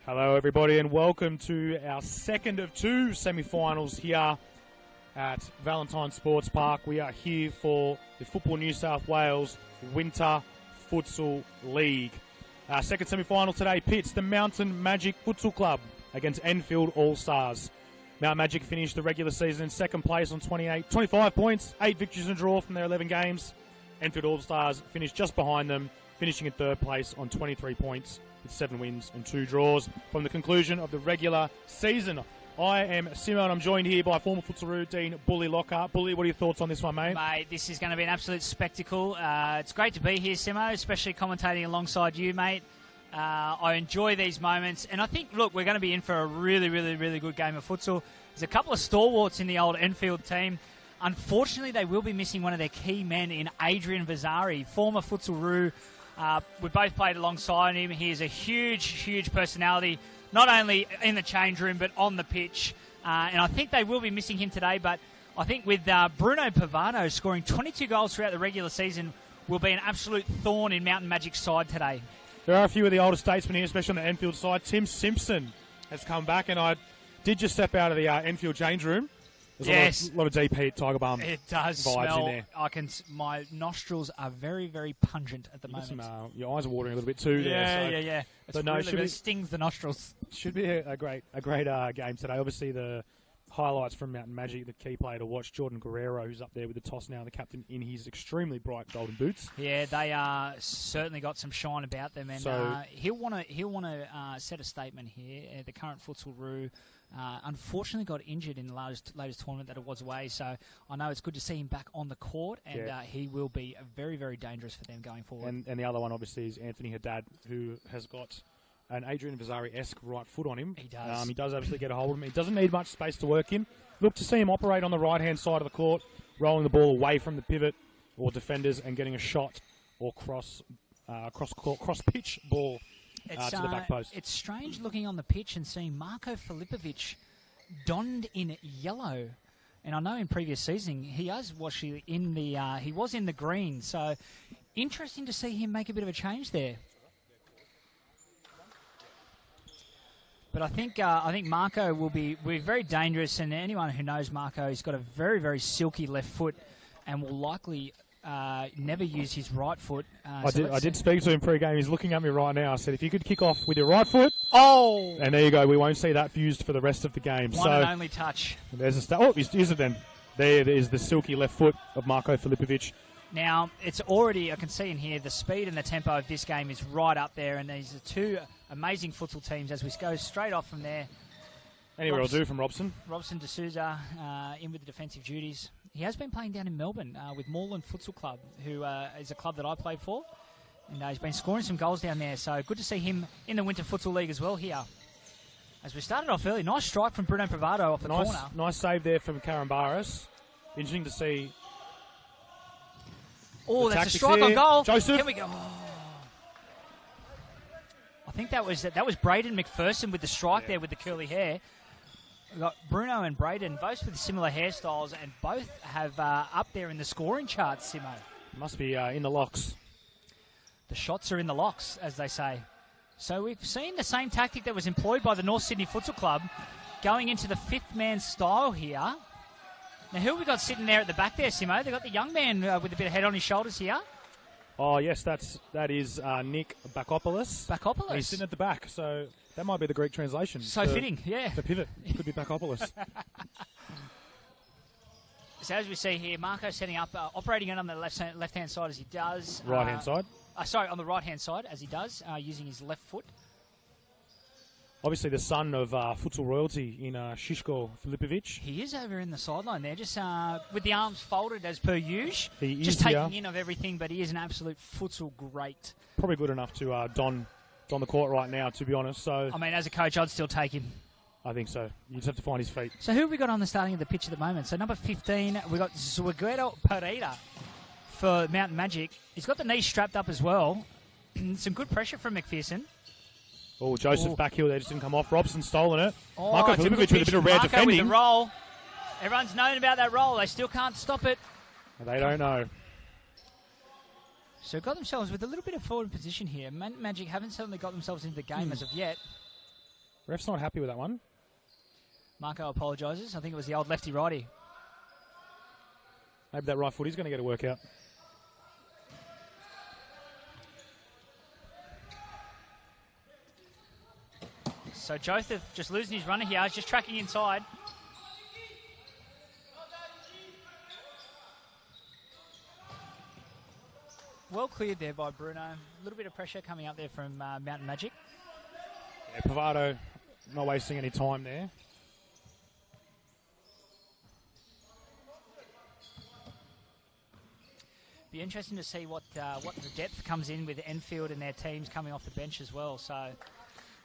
Hello everybody and welcome to our second of two semi-finals here at Valentine Sports Park. We are here for the Football New South Wales Winter Futsal League. Our second semi-final today pits the Mountain Majik Futsal Club against Enfield Allstars. Mount Majik finished the regular season in second place on 25 points, 8 victories and a draw from their 11 games. Enfield Allstars finished just behind them, finishing in third place on 23 points with 7 wins and 2 draws from the conclusion of the regular season. I am Simo and I'm joined here by former Futsalroo Dean Bully Lockhart. Bully, what are your thoughts on this one, mate? Mate, this is going to be an absolute spectacle. It's great to be here, Simo, especially commentating alongside you, mate. I enjoy these moments, and I think, look, we're going to be in for a really, really, really good game of futsal. There's a couple of stalwarts in the old Enfield team. Unfortunately, they will be missing one of their key men in Adrian Vazari, former Futsalroo. We both played alongside him. He is a huge, huge personality, not only in the change room but on the pitch. And I think they will be missing him today. But I think with Bruno Pavano scoring 22 goals throughout the regular season will be an absolute thorn in Mountain Magic's side today. There are a few of the older statesmen here, especially on the Enfield side. Tim Simpson has come back, and I did just step out of the Enfield change room. There's a lot of deep heat, Tiger Balm. It does vibes smell. in there. My nostrils are very, very pungent at the moment. Your eyes are watering a little bit too. Yeah. It's no, really, it stings the nostrils. Should be a great game today. Obviously, the highlights from Mountain Majik, the key player to watch, Jordan Guerrero, who's up there with the toss now, the captain in his extremely bright golden boots. Yeah, they certainly got some shine about them, and he'll want to set a statement here. The current Futsalroo unfortunately got injured in the latest tournament that it was away, so I know it's good to see him back on the court, and he will be very, very dangerous for them going forward. And the other one, obviously, is Anthony Haddad, who has got an Adrian Vazari-esque right foot on him. He does. He does absolutely get a hold of him. He doesn't need much space to work in. Look to see him operate on the right-hand side of the court, rolling the ball away from the pivot or defenders and getting a shot or cross-pitch ball to the back post. It's strange looking on the pitch and seeing Marko Filipovic donned in yellow. And I know in previous season he was in the green. So interesting to see him make a bit of a change there. But I think Marko will be very dangerous, and anyone who knows Marko, he's got a very, very silky left foot and will likely never use his right foot. I did speak to him pre-game. He's looking at me right now. I said, if you could kick off with your right foot. Oh! And there you go. We won't see that fused for the rest of the game. One and only touch. There's a is it then? There is the silky left foot of Marko Filipovic. Now, it's already, I can see in here, the speed and the tempo of this game is right up there, and these are two amazing futsal teams as we go straight off from there. Anywhere will do from Robson. Robson D'Souza in with the defensive duties. He has been playing down in Melbourne with Moreland Futsal Club, who is a club that I played for. And he's been scoring some goals down there, so good to see him in the Winter Futsal League as well here. As we started off early, nice strike from Bruno Pavado off the corner. Nice save there from Karambaris. Interesting to see. Oh, that's a strike on goal. Joseph. Here we go. Oh. I think that was Braden McPherson with the strike there with the curly hair. We've got Bruno and Braden, both with similar hairstyles, and both have up there in the scoring charts, Simo. Must be in the locks. The shots are in the locks, as they say. So we've seen the same tactic that was employed by the North Sydney Futsal Club going into the fifth man style here. Now, who have we got sitting there at the back there, Simo? They've got the young man with a bit of head on his shoulders here. Oh, yes, that is Nick Bakopoulos. Bakopoulos. He's sitting at the back, so that might be the Greek translation. So fitting, yeah. The pivot. It could be Bakopoulos. So as we see here, Marko setting up, operating it on the left-hand side as he does. Right-hand side? Sorry, on the right-hand side as he does, using his left foot. Obviously the son of futsal royalty in Shishko Filipovic. He is over in the sideline there, just with the arms folded as per usual. He just is taking in of everything, but he is an absolute futsal great. Probably good enough to don the court right now, to be honest. So I mean, as a coach, I'd still take him. I think so. You just have to find his feet. So who have we got on the starting of the pitch at the moment? So number 15, we've got Zuaguero Pereira for Mountain Majik. He's got the knee strapped up as well. Some good pressure from McPherson. Oh, Joseph back heel there just didn't come off. Robson stolen it. Oh, Marko Filipovic with a bit of rare Marko defending. With the roll. Everyone's known about that roll. They still can't stop it. They don't know. So got themselves with a little bit of forward position here. Majik haven't suddenly got themselves into the game as of yet. Ref's not happy with that one. Marco apologises. I think it was the old lefty-righty. Maybe that right footy's going to get a workout. So Joseph just losing his runner here. He's just tracking inside. Well cleared there by Bruno. A little bit of pressure coming up there from Mountain Majik. Yeah, Pavado not wasting any time there. Be interesting to see what the depth comes in with Enfield and their teams coming off the bench as well. So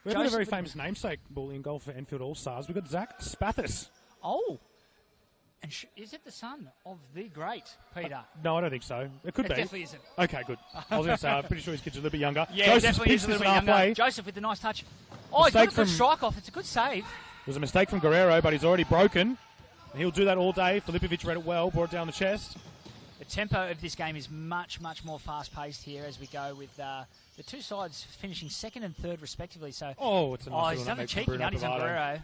we've got a very famous namesake ball in goal for Enfield Allstars. We've got Zach Spathis. Oh, and is it the son of the great Peter? No, I don't think so. It could be. It definitely isn't. Okay, good. I was going to say, I'm pretty sure his kid's a little bit younger. Yeah, Joseph's definitely is a little bit younger. halfway. Joseph with the nice touch. Oh, he's got a good strike off. It's a good save. It was a mistake from Guerrero, but he's already broken. And he'll do that all day. Filipovic read it well, brought it down the chest. The tempo of this game is much, much more fast-paced here as we go with the two sides finishing second and third respectively. So, it's a nice he's done a cheeky nutties on Guerrero.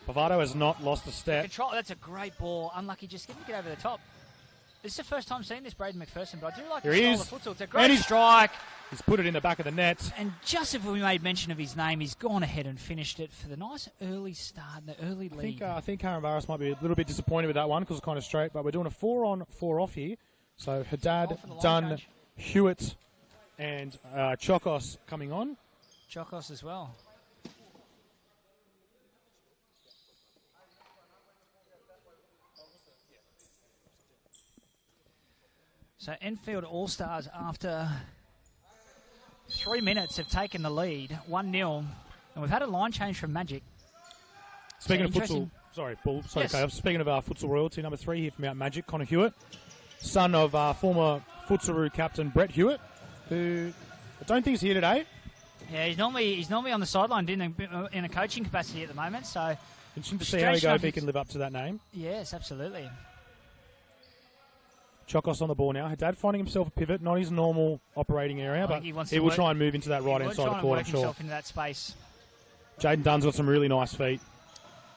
Pavado has not lost a step. Control, that's a great ball. Unlucky, just didn't get over the top. This is the first time seeing this Braden McPherson, but I do like the style of futsal. It's a great strike. He's put it in the back of the net. And just if we made mention of his name, he's gone ahead and finished it for the nice early start, the early lead. I think Karen Barras might be a little bit disappointed with that one because it's kind of straight, but we're doing a 4-on, 4-off here. So Haddad, Dunn, Hewitt, and Chokos coming on. Chokos as well. So Enfield Allstars, after 3 minutes, have taken the lead, 1-0. And we've had a line change from Majik. Speaking of futsal, Bull. Yes. Okay. Speaking of futsal royalty, number 3 here from Mount Majik, Connor Hewitt, son of former Futsalroo captain Brett Hewitt, who I don't think is here today. Yeah, he's normally on the sideline in a coaching capacity at the moment. So interesting to see how he goes if he can live up to that name. Yes, absolutely. Chokos on the ball now. Haddad finding himself a pivot, not his normal operating area, but he will try and move into that right-hand side of the court, I'm sure. Himself into that space. Jaden Dunn's got some really nice feet.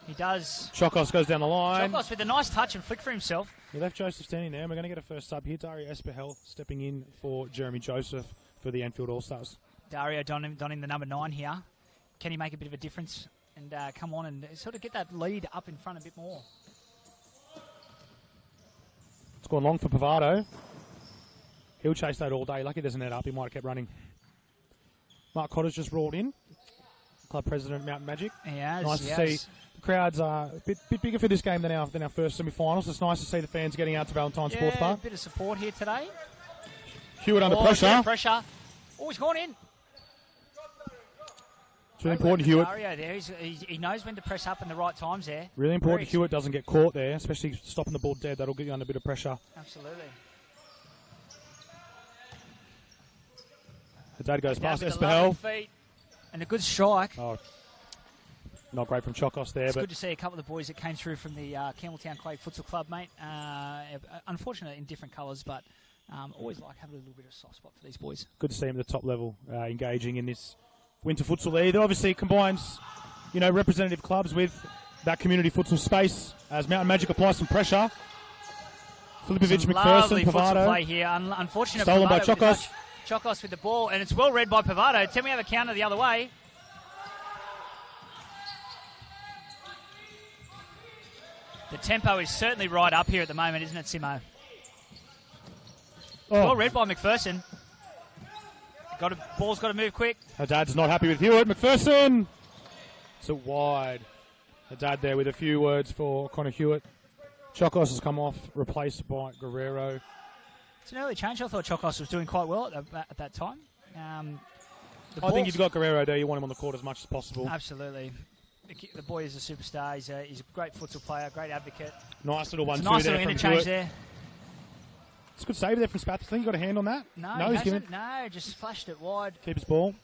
He does. Chokos goes down the line. Chokos with a nice touch and flick for himself. He left Joseph standing there, and we're going to get a first sub here. Dario Espahel stepping in for Jeremy Joseph for the Enfield Allstars. Dario donning the number 9 here. Can he make a bit of a difference and come on and sort of get that lead up in front a bit more? It's gone long for Pavado. He'll chase that all day. Lucky there's a net up. He might have kept running. Mark Cotter's just rolled in. Club president, Mountain Majik. Nice to see. The crowds are a bit bigger for this game than our first semi-finals. It's nice to see the fans getting out to Valentine Sports Park. A bit of support here today. Hewitt under pressure. Oh, he's gone in. It's really important Hewitt. There. He knows when to press up in the right times there. Really important Hewitt doesn't get caught there, especially stopping the ball dead. That'll get you under a bit of pressure. Absolutely. Haddad goes past Espahel. And a good strike. Oh, not great from Chokos there. It's good to see a couple of the boys that came through from the Campbelltown Quake Futsal Club, mate. Unfortunately, in different colours, but always like having a little bit of soft spot for these boys. Good to see them at the top level, engaging in this Winter Futsal League. That obviously combines, representative clubs with that community futsal space as Mountain Majik applies some pressure. Filipovic, McPherson, Pavado. Play here. Unfortunate stolen by Chokos. Chokos with the ball, and it's well read by Pavado. Tell me have a counter the other way. The tempo is certainly right up here at the moment, isn't it, Simo? Well read by McPherson. Ball's got to move quick. Haddad's not happy with Hewitt. McPherson. It's a wide. Haddad there with a few words for Connor Hewitt. Chokos has come off, replaced by Guerrero. It's an early change. I thought Chokos was doing quite well at that time. I think you've got Guerrero there. You want him on the court as much as possible. Absolutely. The boy is a superstar. He's a great futsal player, great advocate. Nice little 1-2 nice there from interchange there. It's a good save there from Spath. I think he got a hand on that. No, he hasn't. No, just flashed it wide. Keeper's ball.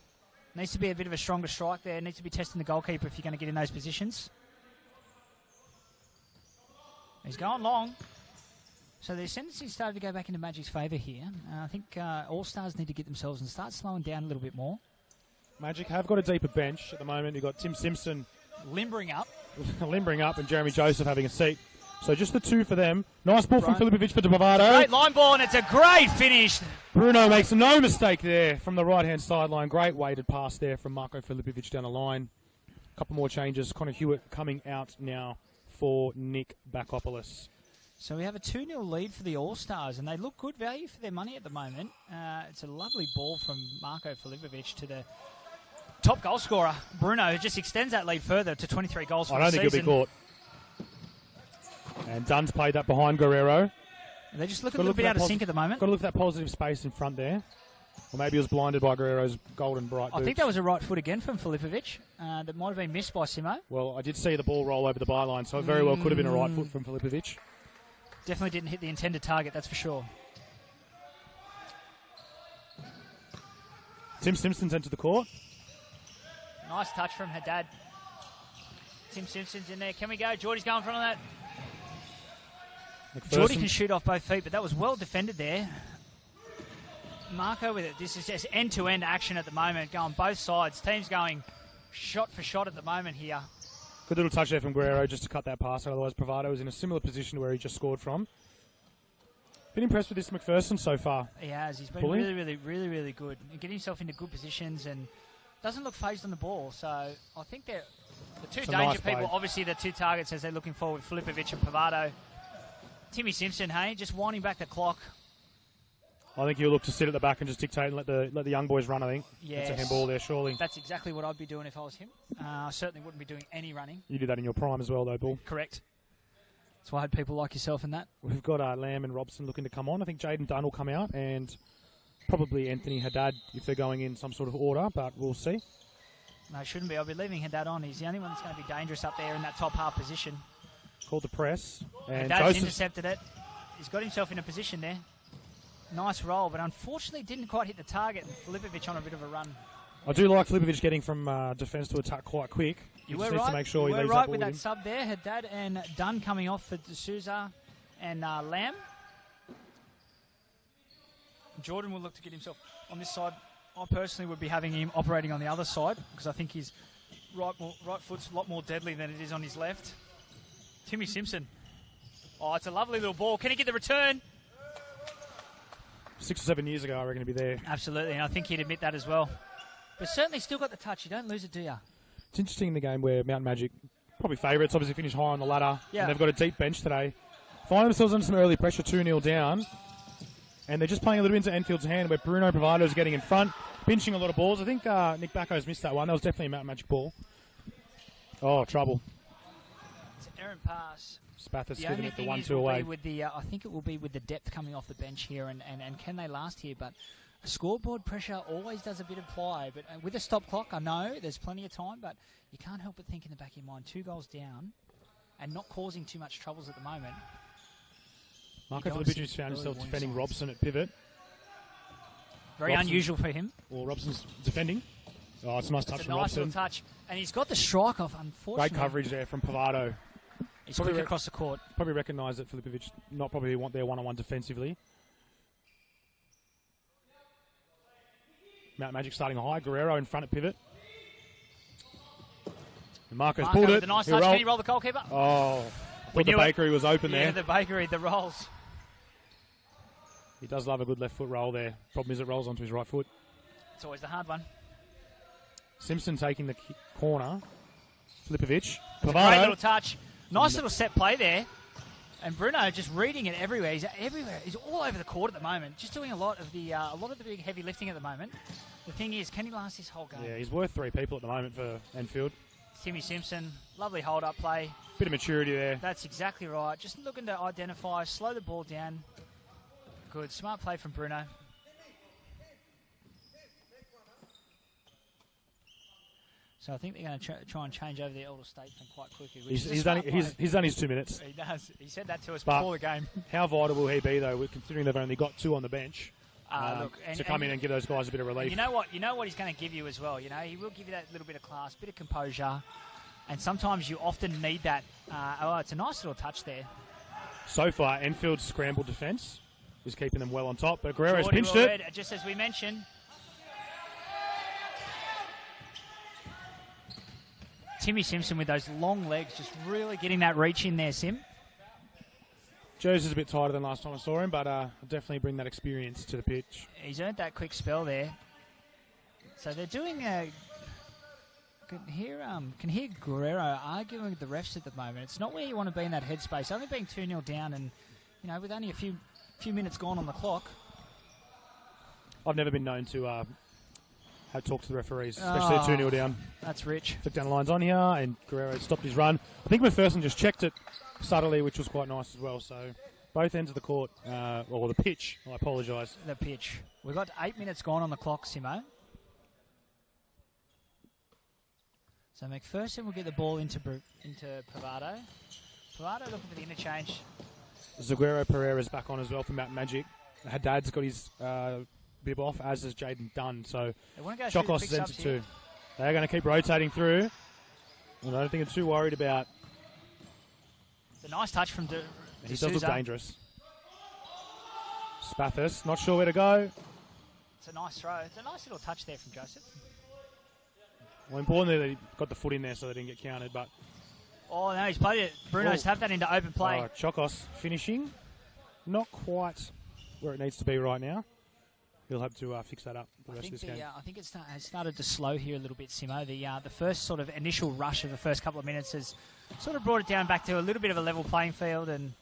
Needs to be a bit of a stronger strike there. Needs to be testing the goalkeeper if you're going to get in those positions. He's going long. So the ascendancy started to go back into Majik's favour here. I think All-Stars need to get themselves and start slowing down a little bit more. Majik have got a deeper bench at the moment. You've got Tim Simpson limbering up, and Jeremy Joseph having a seat. So just the two for them. Nice ball from Filipovic for Bravado. Great line ball, and it's a great finish. Bruno makes no mistake there from the right-hand sideline. Great weighted pass there from Marko Filipovic down the line. A couple more changes. Connor Hewitt coming out now for Nick Bakopoulos. So we have a 2-0 lead for the All-Stars, and they look good value for their money at the moment. It's a lovely ball from Marko Filipovic to the top goal scorer, Bruno, who just extends that lead further to 23 goals for the season. I don't think he'll be caught. And Dunn's played that behind Guerrero. They just look a little bit out of sync at the moment. Got to look at that positive space in front there. Or maybe he was blinded by Guerrero's golden bright boots. I think that was a right foot again from Filipovic. That might have been missed by Simo. Well, I did see the ball roll over the byline, so it very well could have been a right foot from Filipovic. Definitely didn't hit the intended target, that's for sure. Tim Simpson's entered the court. Nice touch from Haddad. Tim Simpson's in there. Can we go? Geordie's going in front of that. Geordie can shoot off both feet, but that was well defended there. Marko with it. This is just end-to-end action at the moment, going both sides. Teams going shot for shot at the moment here. Good little touch there from Guerrero just to cut that pass. Otherwise, Bravado was in a similar position to where he just scored from. Been impressed with this McPherson so far. He has. He's been really good. Getting himself into good positions and doesn't look phased on the ball. So I think they're the two danger people. Obviously, the two targets as they're looking forward, Filipovic and Bravado. Timmy Simpson, hey, just winding back the clock. I think he'll look to sit at the back and just dictate and let the young boys run, I think. Yes. That's a handball there, surely. That's exactly what I'd be doing if I was him. I certainly wouldn't be doing any running. You did that in your prime as well, though, Bull. Correct. That's why I had people like yourself in that. We've got Lamb and Robson looking to come on. I think Jaden Dunn will come out and probably Anthony Haddad if they're going in some sort of order, but we'll see. No, shouldn't be. I'll be leaving Haddad on. He's the only one that's going to be dangerous up there in that top half position. Called the press. And Haddad's intercepted it. He's got himself in a position there. Nice roll, but unfortunately didn't quite hit the target, and Filipovic on a bit of a run. I do like Filipovic getting from defence to attack quite quick. You were right. To make sure you he were leaves right that with ball that sub there. Haddad and Dunn coming off for D'Souza and Lamb. Jordan will look to get himself on this side. I personally would be having him operating on the other side because I think his right foot's a lot more deadly than it is on his left. Timmy Simpson. Oh, it's a lovely little ball. Can he get the return? 6 or 7 years ago, I reckon he'd be there. Absolutely, and I think he'd admit that as well. But certainly still got the touch. You don't lose it, do you? It's interesting in the game where Mountain Magic, probably favourites, obviously finished high on the ladder. Yeah. And they've got a deep bench today. Find themselves under some early pressure, 2-0 down. And they're just playing a little into Enfield's hand where Bruno Bravado is getting in front, pinching a lot of balls. I think Nick Bacco's missed that one. That was definitely a Mountain Magic ball. Oh, trouble. It's an errant pass. Spathis giving it the 1-2 away. With the, I think it will be with the depth coming off the bench here and can they last here. But scoreboard pressure always does a bit of play. But with a stop clock, I know there's plenty of time, but you can't help but think in the back of your mind, 2 goals down and not causing too much troubles at the moment. Marko Filipovic found himself defending Robson at pivot. Very unusual for him. Well, Robson's defending. Oh, it's a nice touch from Robson. Nice little touch. And he's got the strike off, unfortunately. Great coverage there from Pavado. He's quick across the court. Probably recognised that Filipovic not probably want their one-on-one defensively. Mount Magic starting high. Guerrero in front at pivot. And Marco's pulled it. The nice touch. Can he roll the goalkeeper? Oh, I thought the bakery was open there. Yeah, the bakery, the rolls. He does love a good left foot roll there. Problem is it rolls onto his right foot. It's always the hard one. Simpson taking the corner. Filipovic. Great little touch. Nice little set play there. And Bruno just reading it everywhere. He's everywhere. He's all over the court at the moment. Just doing a lot of the big heavy lifting at the moment. The thing is, can he last this whole game? Yeah, he's worth 3 people at the moment for Enfield. Timmy Simpson, lovely hold-up play. Bit of maturity there. That's exactly right. Just looking to identify, slow the ball down. Good, smart play from Bruno. So I think they're going to try and change over the elder statesman quite quickly. He's done his 2 minutes. He does. He said that to us before the game. How vital will he be, though, considering they've only got 2 on the bench? To come in and give those guys a bit of relief. You know what he's going to give you as well. You know, he will give you that little bit of class, bit of composure, and sometimes you often need that. It's a nice little touch there. So far, Enfield's scramble defence is keeping them well on top, but Guerrero's pinched it. Just as we mentioned. Timmy Simpson with those long legs, just really getting that reach in there, Sim. Joe's is a bit tighter than last time I saw him, but I'll definitely bring that experience to the pitch. He's earned that quick spell there. So they're doing a... Can hear Guerrero arguing with the refs at the moment. It's not where you want to be in that headspace. Only being 2-0 down and, you know, with only a few minutes gone on the clock. I've never been known to have talked to the referees, especially 2-0 down. That's rich. Flick down the lines on here, and Guerrero stopped his run. I think McPherson just checked it subtly, which was quite nice as well. So both ends of the court, or the pitch, I apologise. The pitch. We've got 8 minutes gone on the clock, Simo. So McPherson will get the ball into Pavado. Pavado looking for the interchange. Zaguero Pereira's back on as well for Majik. Haddad's got his bib off, as has Jaden Dunn. So Chokos is entered too. They're going to keep rotating through. And I don't think I'm too worried about. It's a nice touch from He does look dangerous. Spathis, not sure where to go. It's a nice throw. It's a nice little touch there from Joseph. Well, importantly, they got the foot in there so they didn't get counted. But oh, no, he's played it. Bruno's tapped that into open play. Chokos finishing. Not quite where it needs to be right now. He'll have to fix that up the rest of this game. I think it has started to slow here a little bit, Simo. The first sort of initial rush of the first couple of minutes has sort of brought it down back to a little bit of a level playing field. And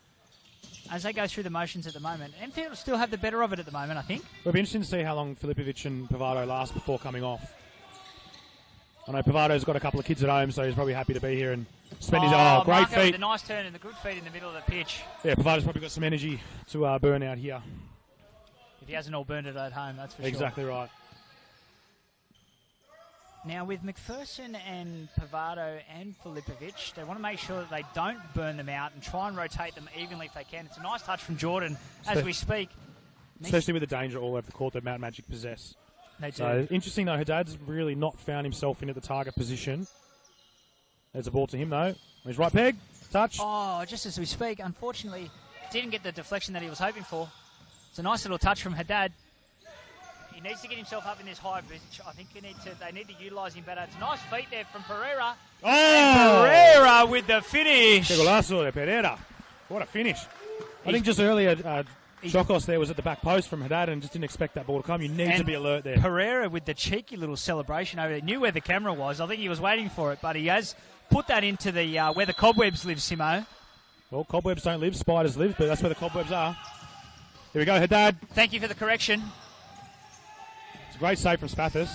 as they go through the motions at the moment, Enfield will still have the better of it at the moment, I think. It'll be interesting to see how long Filipovic and Pavado last before coming off. I know Pavado's got a couple of kids at home, so he's probably happy to be here and spend his... great Marco feet. With a nice turn and the good feet in the middle of the pitch. Yeah, Pavado's probably got some energy to burn out here. If he hasn't all burned it at home, that's for Exactly sure. right. Now, with McPherson and Pavado and Filipovic, they want to make sure that they don't burn them out and try and rotate them evenly if they can. It's a nice touch from Jordan as we speak. Especially with the danger all over the court that Majik possess. They do. So, interesting though, Haddad's really not found himself in at the target position. There's a ball to him though. He's right peg. Touch. Oh, just as we speak, unfortunately, didn't get the deflection that he was hoping for. It's a nice little touch from Haddad. He needs to get himself up in this high position. I think they need to utilise him better. It's a nice feat there from Pereira. Oh! And Pereira with the finish. Que golazo de Pereira. What a finish. I think just earlier, Chokos there was at the back post from Haddad and just didn't expect that ball to come. You need to be alert there. Pereira with the cheeky little celebration over there. Knew where the camera was. I think he was waiting for it, but he has put that into the where the cobwebs live, Simo. Well, cobwebs don't live, spiders live, but that's where the cobwebs are. Here we go, Haddad. Thank you for the correction. It's a great save from Spathis.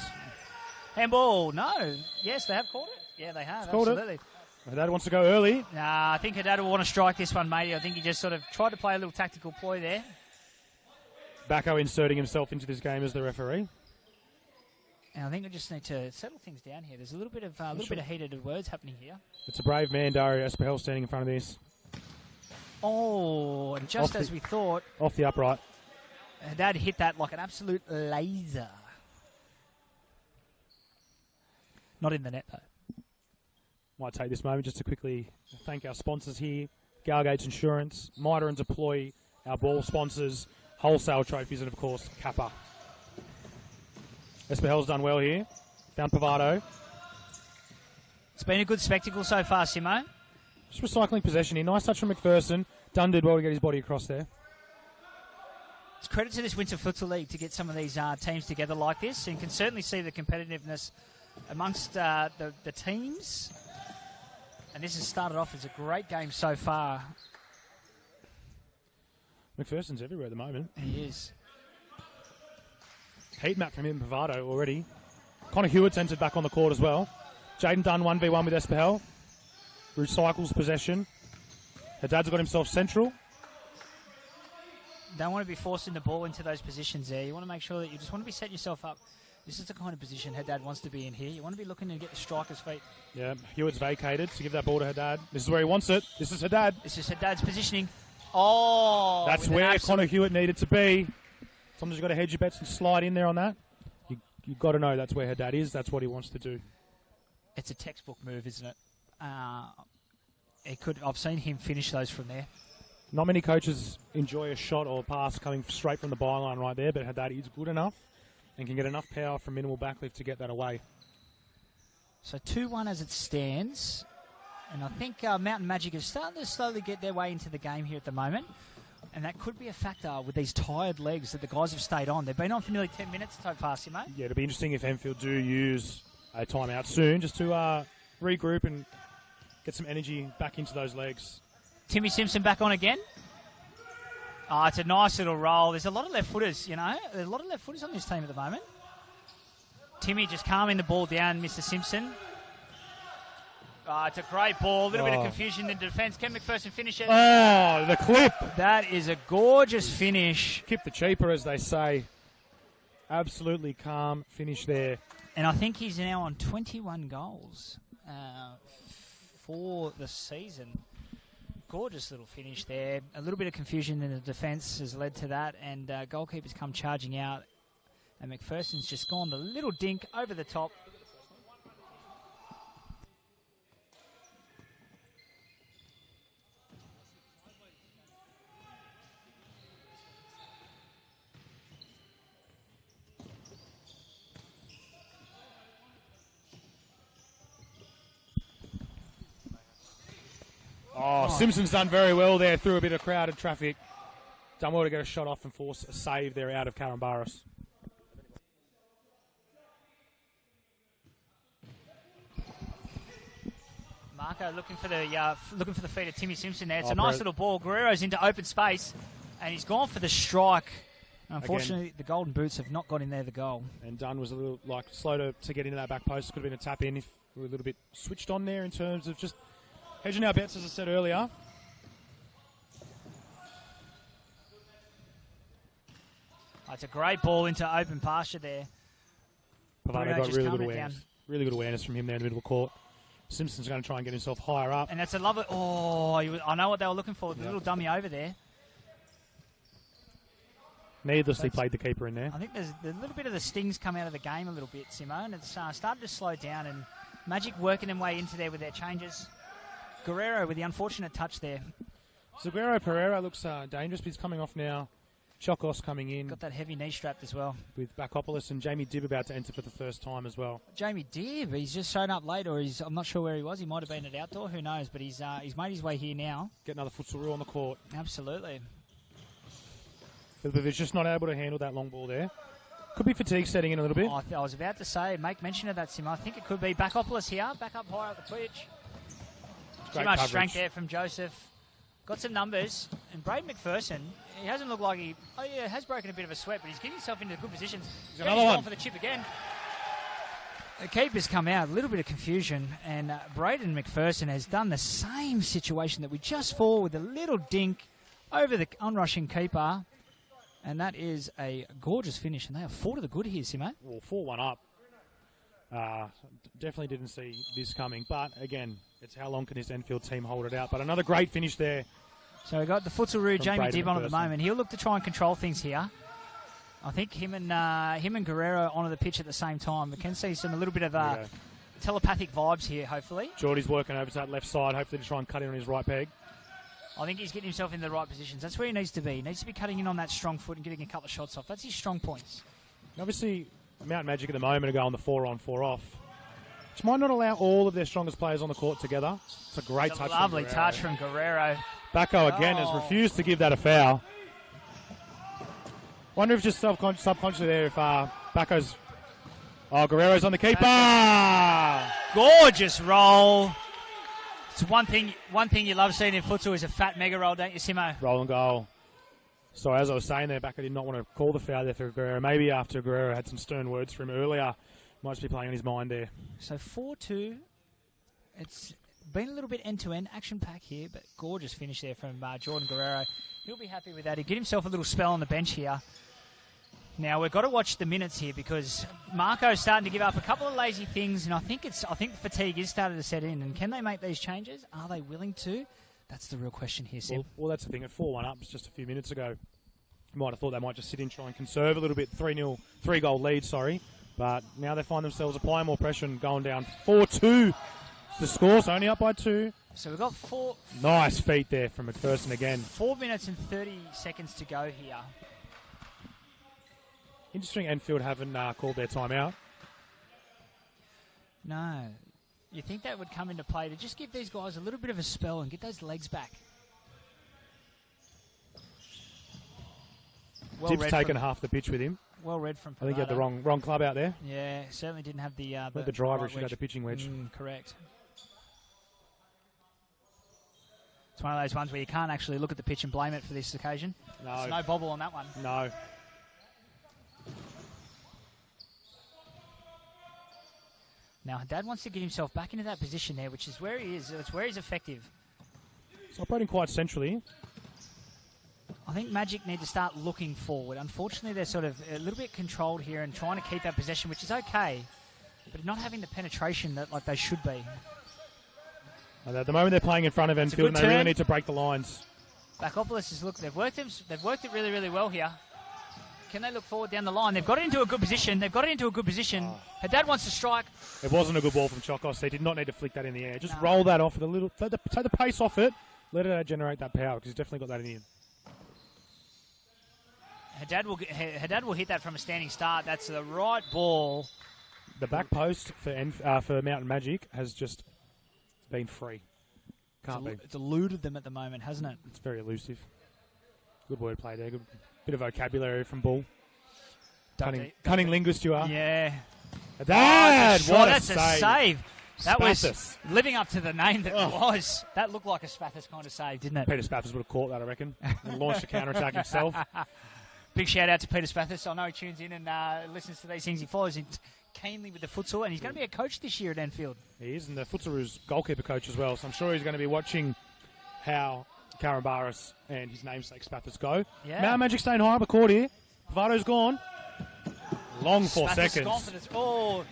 Handball, no. Yes, they have called it. Yeah, they have, absolutely. Haddad wants to go early. Nah, I think Haddad will want to strike this one, matey. I think he just sort of tried to play a little tactical ploy there. Bacco inserting himself into this game as the referee. And I think we just need to settle things down here. There's a little bit of heated words happening here. It's a brave man, Dario Espahel, standing in front of this. Oh, and just as we thought... Off the upright. Haddad hit that like an absolute laser. Not in the net, though. Might take this moment just to quickly thank our sponsors here. Galgates Insurance, Mitre and Deploy, our ball sponsors, Wholesale Trophies, and, of course, Kappa. Espahel's done well here. Found Pavado. It's been a good spectacle so far, Simo. Just recycling possession here. Nice touch from McPherson. Dunn did well to get his body across there. It's credit to this Winter Futsal League to get some of these teams together like this, and can certainly see the competitiveness amongst the teams. And this has started off as a great game so far. McPherson's everywhere at the moment. He is. Heat map from him, Pavado already. Connor Hewitt's entered back on the court as well. Jaden Dunn 1v1 with Espahel. Recycles possession. Haddad's got himself central. Don't want to be forcing the ball into those positions there. You want to make sure that you just want to be setting yourself up. This is the kind of position Haddad wants to be in here. You want to be looking to get the striker's feet. Yeah, Hewitt's vacated to give that ball to Haddad. This is where he wants it. This is Haddad. This is Haddad's positioning. Oh! That's where Connor Hewitt needed to be. Sometimes you've got to hedge your bets and slide in there on that. You've got to know that's where Haddad is. That's what he wants to do. It's a textbook move, isn't it? I've seen him finish those from there. Not many coaches enjoy a shot or a pass coming straight from the byline right there, but Haddad is good enough and can get enough power from minimal backlift to get that away. So 2-1 as it stands. And I think Mountain Majik is starting to slowly get their way into the game here at the moment. And that could be a factor with these tired legs that the guys have stayed on. They've been on for nearly 10 minutes so far, Simo. Yeah, it'll be interesting if Enfield do use a timeout soon just to regroup and get some energy back into those legs. Timmy Simpson back on again. Oh, it's a nice little roll. There's a lot of left footers, you know. There's a lot of left footers on this team at the moment. Timmy just calming the ball down, Mr. Simpson. Oh, it's a great ball. A little bit of confusion in the defence. Can McPherson finish it? Oh, the clip. That is a gorgeous finish. Keep the cheaper, as they say. Absolutely calm finish there. And I think he's now on 21 goals for the season. Gorgeous little finish there. A little bit of confusion in the defence has led to that, and goalkeepers come charging out. And McPherson's just gone the little dink over the top. Oh, Simpson's done very well there through a bit of crowded traffic. Done well to get a shot off and force a save there out of Karambaras. Marco looking for the feet of Timmy Simpson there. It's a nice little ball. Guerrero's into open space, and he's gone for the strike. Unfortunately, again, the golden boots have not got in there the goal. And Dunn was a little slow to get into that back post. Could have been a tap in if we were a little bit switched on there in terms of just hedging our bets, as I said earlier. It's a great ball into open pasture there. Pavano got really good awareness. Really good awareness from him there in the middle of the court. Simpson's going to try and get himself higher up. And that's a lovely... Oh, I know what they were looking for. The little dummy over there. Needlessly played the keeper in there. I think there's a little bit of the stings come out of the game a little bit, Simo, and it's started to slow down, and Majik working their way into there with their changes. Guerrero with the unfortunate touch there. So Guerrero Pereira looks dangerous, but he's coming off now. Chokos coming in. Got that heavy knee strapped as well. With Bakopoulos and Jamie Dibb about to enter for the first time as well. Jamie Dibb, he's just shown up late, or I'm not sure where he was. He might have been at outdoor, who knows, but he's made his way here now. Get another futsal rule on the court. Absolutely. Filipovic just not able to handle that long ball there. Could be fatigue setting in a little bit. I was about to say, make mention of that, Sim. I think it could be Bakopoulos here, back up higher up the pitch. Too much strength there from Joseph. Got some numbers. And Braden McPherson, he hasn't looked like he has broken a bit of a sweat, but he's getting himself into good positions. He's another one for the chip again. The keeper's come out, a little bit of confusion, and Braden McPherson has done the same situation that we just saw with a little dink over the onrushing keeper. And that is a gorgeous finish, and they are 4 to the good here, Simo. Well, 4-1 up. Definitely didn't see this coming, but again, it's how long can this Enfield team hold it out. But another great finish there. So we've got the futsal Jamie Dibb on at the moment. He'll look to try and control things here. I think him and Guerrero onto the pitch at the same time. We can see a little bit of telepathic vibes here, hopefully. Geordie's working over to that left side, hopefully to try and cut in on his right peg. I think he's getting himself in the right positions. That's where he needs to be. He needs to be cutting in on that strong foot and getting a couple of shots off. That's his strong points. And obviously, Mountain Majik at the moment are going the 4-on, 4-off, which might not allow all of their strongest players on the court together. It's a great touch. Lovely touch from Guerrero. Bacco again has refused to give that a foul. Wonder if just subconsciously there if Bacco's... Oh, Guerrero's on the keeper! Gorgeous roll. It's one thing you love seeing in futsal is a fat mega roll, don't you, Simo? Roll and goal. So as I was saying there, Bacco did not want to call the foul there for Guerrero. Maybe after Guerrero had some stern words for him earlier, might just be playing on his mind there. So 4-2. It's been a little bit end-to-end action-pack here, but gorgeous finish there from Jordan Guerrero. He'll be happy with that. He'll get himself a little spell on the bench here. Now, we've got to watch the minutes here because Marco's starting to give up a couple of lazy things, and I think fatigue is starting to set in. And can they make these changes? Are they willing to? That's the real question here, Sim. Well, that's the thing. At 4-1 up just a few minutes ago, you might have thought they might just sit in, try and conserve a little bit. 3-goal lead, sorry. But now they find themselves applying more pressure and going down 4-2. The score's only up by 2. So we've got 4... Nice feet there from McPherson again. 4 minutes and 30 seconds to go here. Interesting, Enfield haven't called their timeout. No. You think that would come into play to just give these guys a little bit of a spell and get those legs back. Dib's taken half the pitch with him. Well read from Pavado. I think he had the wrong club out there. Yeah, certainly didn't have the driver right should have the pitching wedge. Correct. It's one of those ones where you can't actually look at the pitch and blame it for this occasion. No. There's no bobble on that one. No. Now, Haddad wants to get himself back into that position there, which is where he is. It's where he's effective. He's operating quite centrally. I think Majik need to start looking forward. Unfortunately, they're sort of a little bit controlled here and trying to keep that possession, which is okay, but not having the penetration that like they should be. And at the moment, they're playing in front of Enfield, and they really need to break the lines. Bakopoulos is they've worked it really, really well here. Can they look forward down the line? They've got it into a good position. Haddad wants to strike. It wasn't a good ball from Chokos. They did not need to flick that in the air. Just roll that off with a little, take the pace off it. Let it generate that power because he's definitely got that in him. Haddad will hit that from a standing start. That's the right ball. The back post for Mountain Majik has just been free. It's eluded them at the moment, hasn't it? It's very elusive. Good wordplay there. Good bit of vocabulary from Bull. Cunning linguist you are. Yeah. Haddad! That's a save. That Spathis was living up to the name that was. That looked like a Spathis kind of save, didn't it? Peter Spathis would have caught that, I reckon, and launched a counter-attack himself. Big shout out to Peter Spathis. I know he tunes in and listens to these things. He follows in keenly with the futsal, and he's going to be a coach this year at Enfield. He is, and the Futsalu's goalkeeper coach as well, so I'm sure he's going to be watching how Karen Barris and his namesake Spathis go. Yeah. Mount Majik staying high up the court here. Pavado's gone. Long 4 seconds. Gone for this. Oh,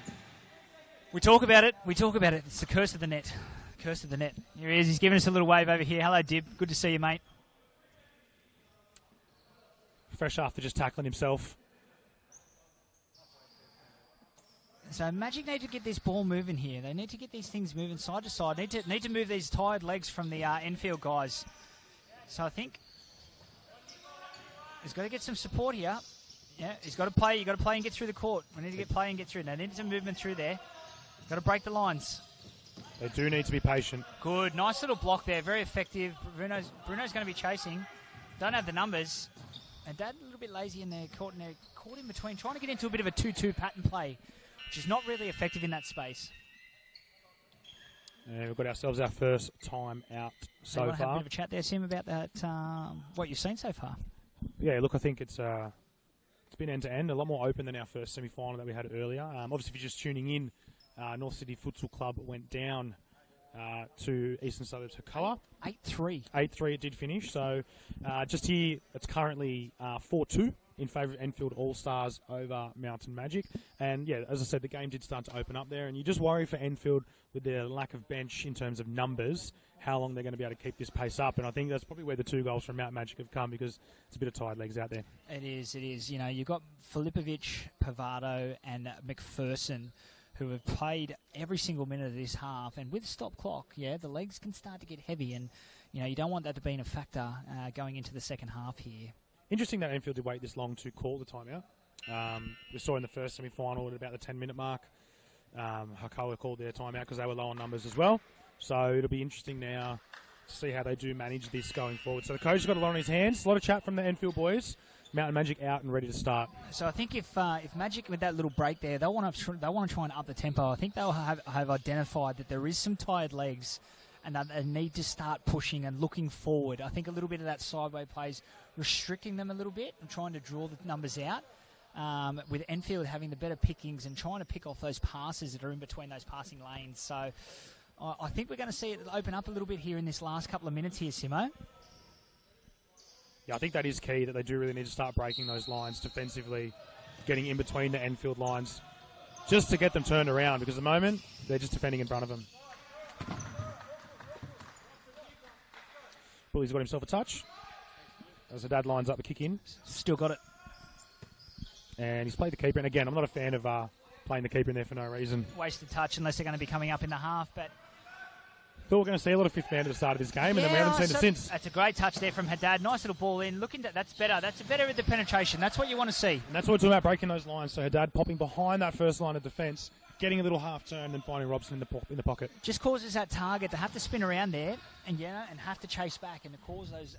we talk about it. It's the curse of the net. Curse of the net. Here he is. He's giving us a little wave over here. Hello, Dib. Good to see you, mate. Fresh after just tackling himself. So Majik need to get this ball moving here. They need to get these things moving side to side. Need to move these tired legs from the Enfield guys. So I think he's got to get some support here. Yeah, he's got to play. You got to play and get through the court. We need to get play and get through. They need some movement through there. Got to break the lines. They do need to be patient. Good, nice little block there. Very effective. Bruno's going to be chasing. Don't have the numbers. And Dad a little bit lazy in there, caught in between, trying to get into a bit of a 2-2 pattern play, which is not really effective in that space. And we've got ourselves our first time out so far. Have a bit of a chat there, Sim, about that. What you've seen so far? Yeah, look, I think it's been end to end, a lot more open than our first semi-final that we had earlier. Obviously, if you're just tuning in, North Sydney Futsal Club went down to Eastern Suburbs Hakoah. 8-3. 8-3 it did finish. So just here, it's currently 4-2 in favour of Enfield Allstars over Mountain Majik. And yeah, as I said, the game did start to open up there. And you just worry for Enfield with their lack of bench in terms of numbers, how long they're going to be able to keep this pace up. And I think that's probably where the 2 goals from Mountain Majik have come, because it's a bit of tired legs out there. It is. You know, you've got Filipovic, Pavado and McPherson, who have played every single minute of this half, and with stop clock, the legs can start to get heavy, and you don't want that to be a factor going into the second half here. Interesting that Enfield did wait this long to call the timeout. We saw in the first semi-final at about the 10-minute mark, Hakoah called their timeout because they were low on numbers as well. So it'll be interesting now to see how they do manage this going forward. So the coach has got a lot on his hands. A lot of chat from the Enfield boys. Mountain Majik out and ready to start. So I think if Majik with that little break there, they'll want to try and up the tempo. I think they'll have identified that there is some tired legs, and they need to start pushing and looking forward. I think a little bit of that sideway plays restricting them a little bit and trying to draw the numbers out. With Enfield having the better pickings and trying to pick off those passes that are in between those passing lanes. So I think we're going to see it open up a little bit here in this last couple of minutes here, Simo. Yeah, I think that is key, that they do really need to start breaking those lines defensively, getting in between the Enfield lines, just to get them turned around, because at the moment, they're just defending in front of them. Bully's got himself a touch. As the dad lines up a kick in. Still got it. And he's played the keeper. And again, I'm not a fan of playing the keeper in there for no reason. Wasted touch unless they're going to be coming up in the half, but thought we were going to see a lot of fifth man at the start of this game, and then we haven't seen it since. That's a great touch there from Haddad. Nice little ball in. That's better. That's better with the penetration. That's what you want to see. And that's what it's all about, breaking those lines. So Haddad popping behind that first line of defence, getting a little half turn and finding Robson in the pocket. Just causes that target to have to spin around there and and have to chase back and to cause those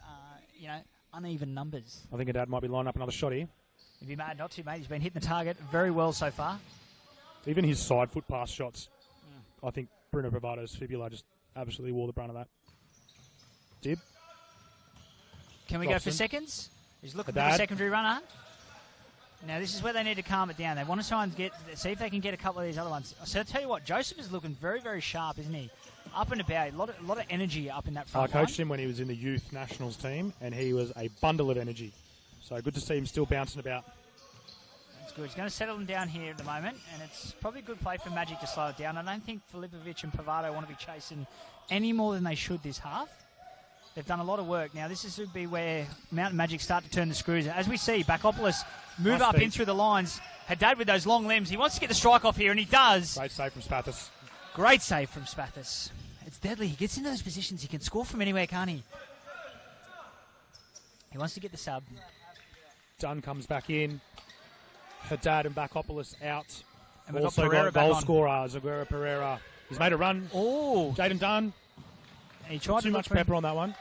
uneven numbers. I think Haddad might be lining up another shot here. He'd be mad not to, mate. He's been hitting the target very well so far. Even his side foot pass shots, I think Bruno Bravado's fibula just absolutely wore the brunt of that. Dib. Can we Robson. go for seconds? He's looking Haddad. for the secondary runner. Now, this is where they need to calm it down. They want to try and see if they can get a couple of these other ones. So, I'll tell you what, Joseph is looking very, very sharp, isn't he? Up and about. A lot of energy up in that front I coached him when he was in the youth nationals team, and he was a bundle of energy. So, good to see him still bouncing about. That's good. He's going to settle them down here at the moment, and it's probably a good play for Majik to slow it down. I don't think Filipovic and Pavado want to be chasing any more than they should this half. They've done a lot of work. Now, this would be where Mountain Magic start to turn the screws. As we see, Bakopoulos move Nice up feet. in through the lines. Haddad with those long limbs. He wants to get the strike off here, and he does. Great save from Spathis. Great save from Spathis. It's deadly. He gets in those positions. He can score from anywhere, can't he? He wants to get the sub. Dunn comes back in. Haddad and Bakopoulos out. And we've Also got Pereira got back goal on. scorer, Zaguera Pereira. He's made a run. Oh, Jaden Dunn. he tried Too to much pepper on that one.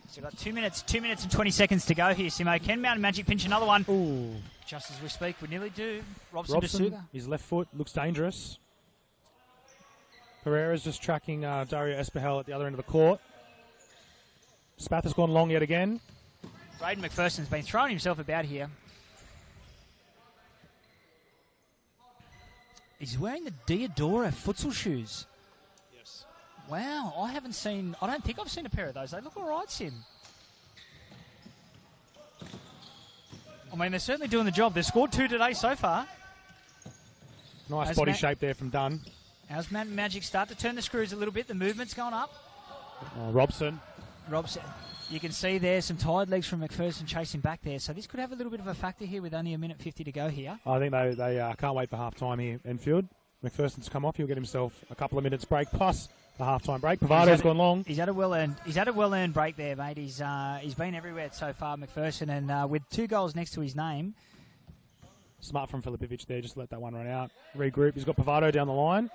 So we've got 2 minutes and 20 seconds to go here, Simo. Can Mountain Magic pinch another one? Ooh. Just as we speak, we nearly do. Robson D'Souza. His left foot looks dangerous. Pereira's just tracking Dario Espahel at the other end of the court. Spath has gone long yet again. Braden McPherson's been throwing himself about here. He's wearing the Diodora futsal shoes. Yes. Wow, I don't think I've seen a pair of those. They look all right, Sim. I mean, they're certainly doing the job. They've scored 2 today so far. Nice As body shape there from Dunn. As Mountain Magic start to turn the screws a little bit, the movement's gone up. Robson. You can see there some tired legs from McPherson chasing back there. So this could have a little bit of a factor here with only a minute 50 to go here. I think they can't wait for half-time here, Enfield. McPherson's come off. He'll get himself a couple of minutes break plus the half-time break. Pavado's gone long. He's had a well-earned break there, mate. He's been everywhere so far, McPherson, and with 2 goals next to his name. Smart from Filipovic there. Just let that one run out. Regroup. He's got Pavado down the line.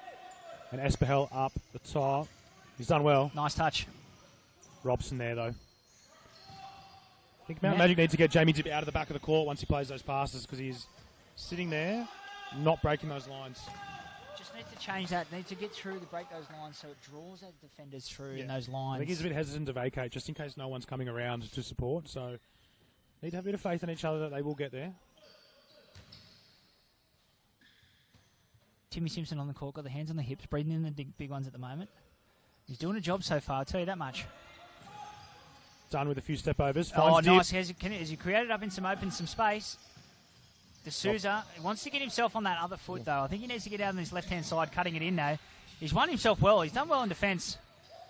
And Espahel up the top. He's done well. Nice touch. Robson there, though. I think Mountain Magic needs to get Jamie Dib out of the back of the court once he plays those passes because he's sitting there, not breaking those lines. Just needs to change that. Needs to get through to break those lines so it draws our defenders through in those lines. I think he's a bit hesitant to vacate just in case no one's coming around to support. So need to have a bit of faith in each other that they will get there. Timmy Simpson on the court, got the hands on the hips, breathing in the big ones at the moment. He's doing a job so far, I'll tell you that much. Done with a few step overs. Oh, Finds nice. Dib. Has he created up in some space? D'Souza he wants to get himself on that other foot, though. I think he needs to get out on his left-hand side, cutting it in now. He's won himself well. He's done well in defence.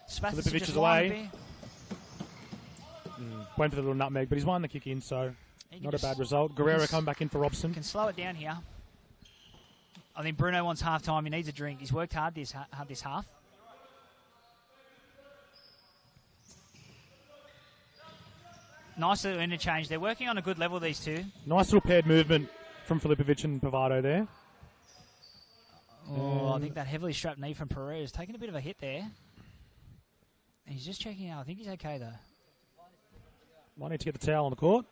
Filipovic is away. Went for the little nutmeg, but he's won the kick in, so not a bad result. Guerrero coming back in for Robson. Can slow it down here. I think Bruno wants half-time. He needs a drink. He's worked hard this half. Nice little interchange. They're working on a good level, these two. Nice little paired movement from Filipovic and Pavado there. Oh, I think that heavily strapped knee from Pereira is taking a bit of a hit there. He's just checking out. I think he's okay, though. Might need to get the towel on the court.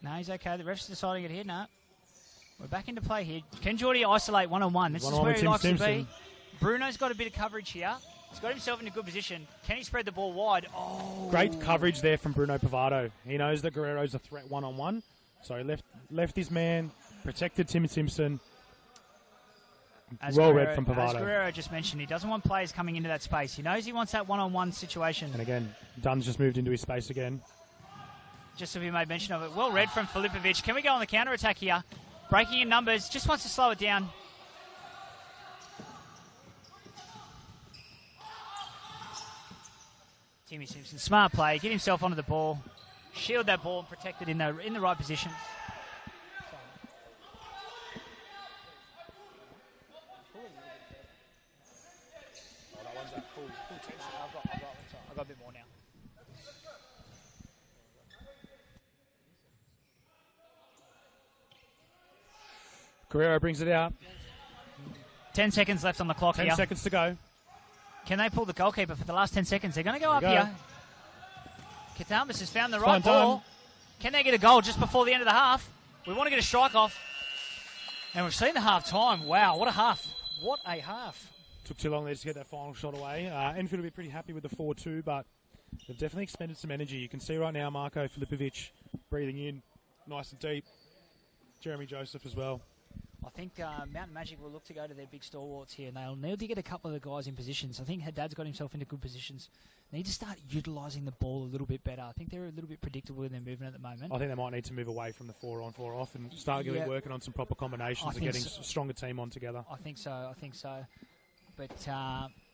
No, he's okay. The ref's deciding it here. No. We're back into play here. Can Geordie isolate one-on-one? This is where he likes to be. Bruno's got a bit of coverage here. He's got himself in a good position. Can he spread the ball wide? Oh. Great coverage there from Bruno Pavado. He knows that Guerrero's a threat one-on-one. So he left his man, protected Tim Simpson. Well read from Pavado. As Guerrero just mentioned, he doesn't want players coming into that space. He knows he wants that one-on-one situation. And again, Dunn's just moved into his space again. Just so we made mention of it. Well read from Filipovic. Can we go on the counter-attack here? Breaking in numbers. Just wants to slow it down. Timmy Simpson, smart play. Get himself onto the ball. Shield that ball and protect it in the right position. I've got a bit more now. Guerrero brings it out. 10 seconds left on the clock 10 here. seconds to go. Can they pull the goalkeeper for the last 10 seconds? They're going to go up here. Katamas has found the It's right done. ball. Can they get a goal just before the end of the half? We want to get a strike off. And we've seen the half time. Wow, what a half. What a half. Took too long there to get that final shot away. Enfield will be pretty happy with the 4-2, but they've definitely expended some energy. You can see right now Marko Filipovic breathing in nice and deep. Jeremy Joseph as well. I think Mountain Majik will look to go to their big stalwarts here, and they'll need to get a couple of the guys in positions. I think Haddad's got himself into good positions. They need to start utilising the ball a little bit better. I think they're a little bit predictable in their movement at the moment. I think they might need to move away from the 4-on, 4-off and start working on some proper combinations and getting a stronger team on together. I think so. But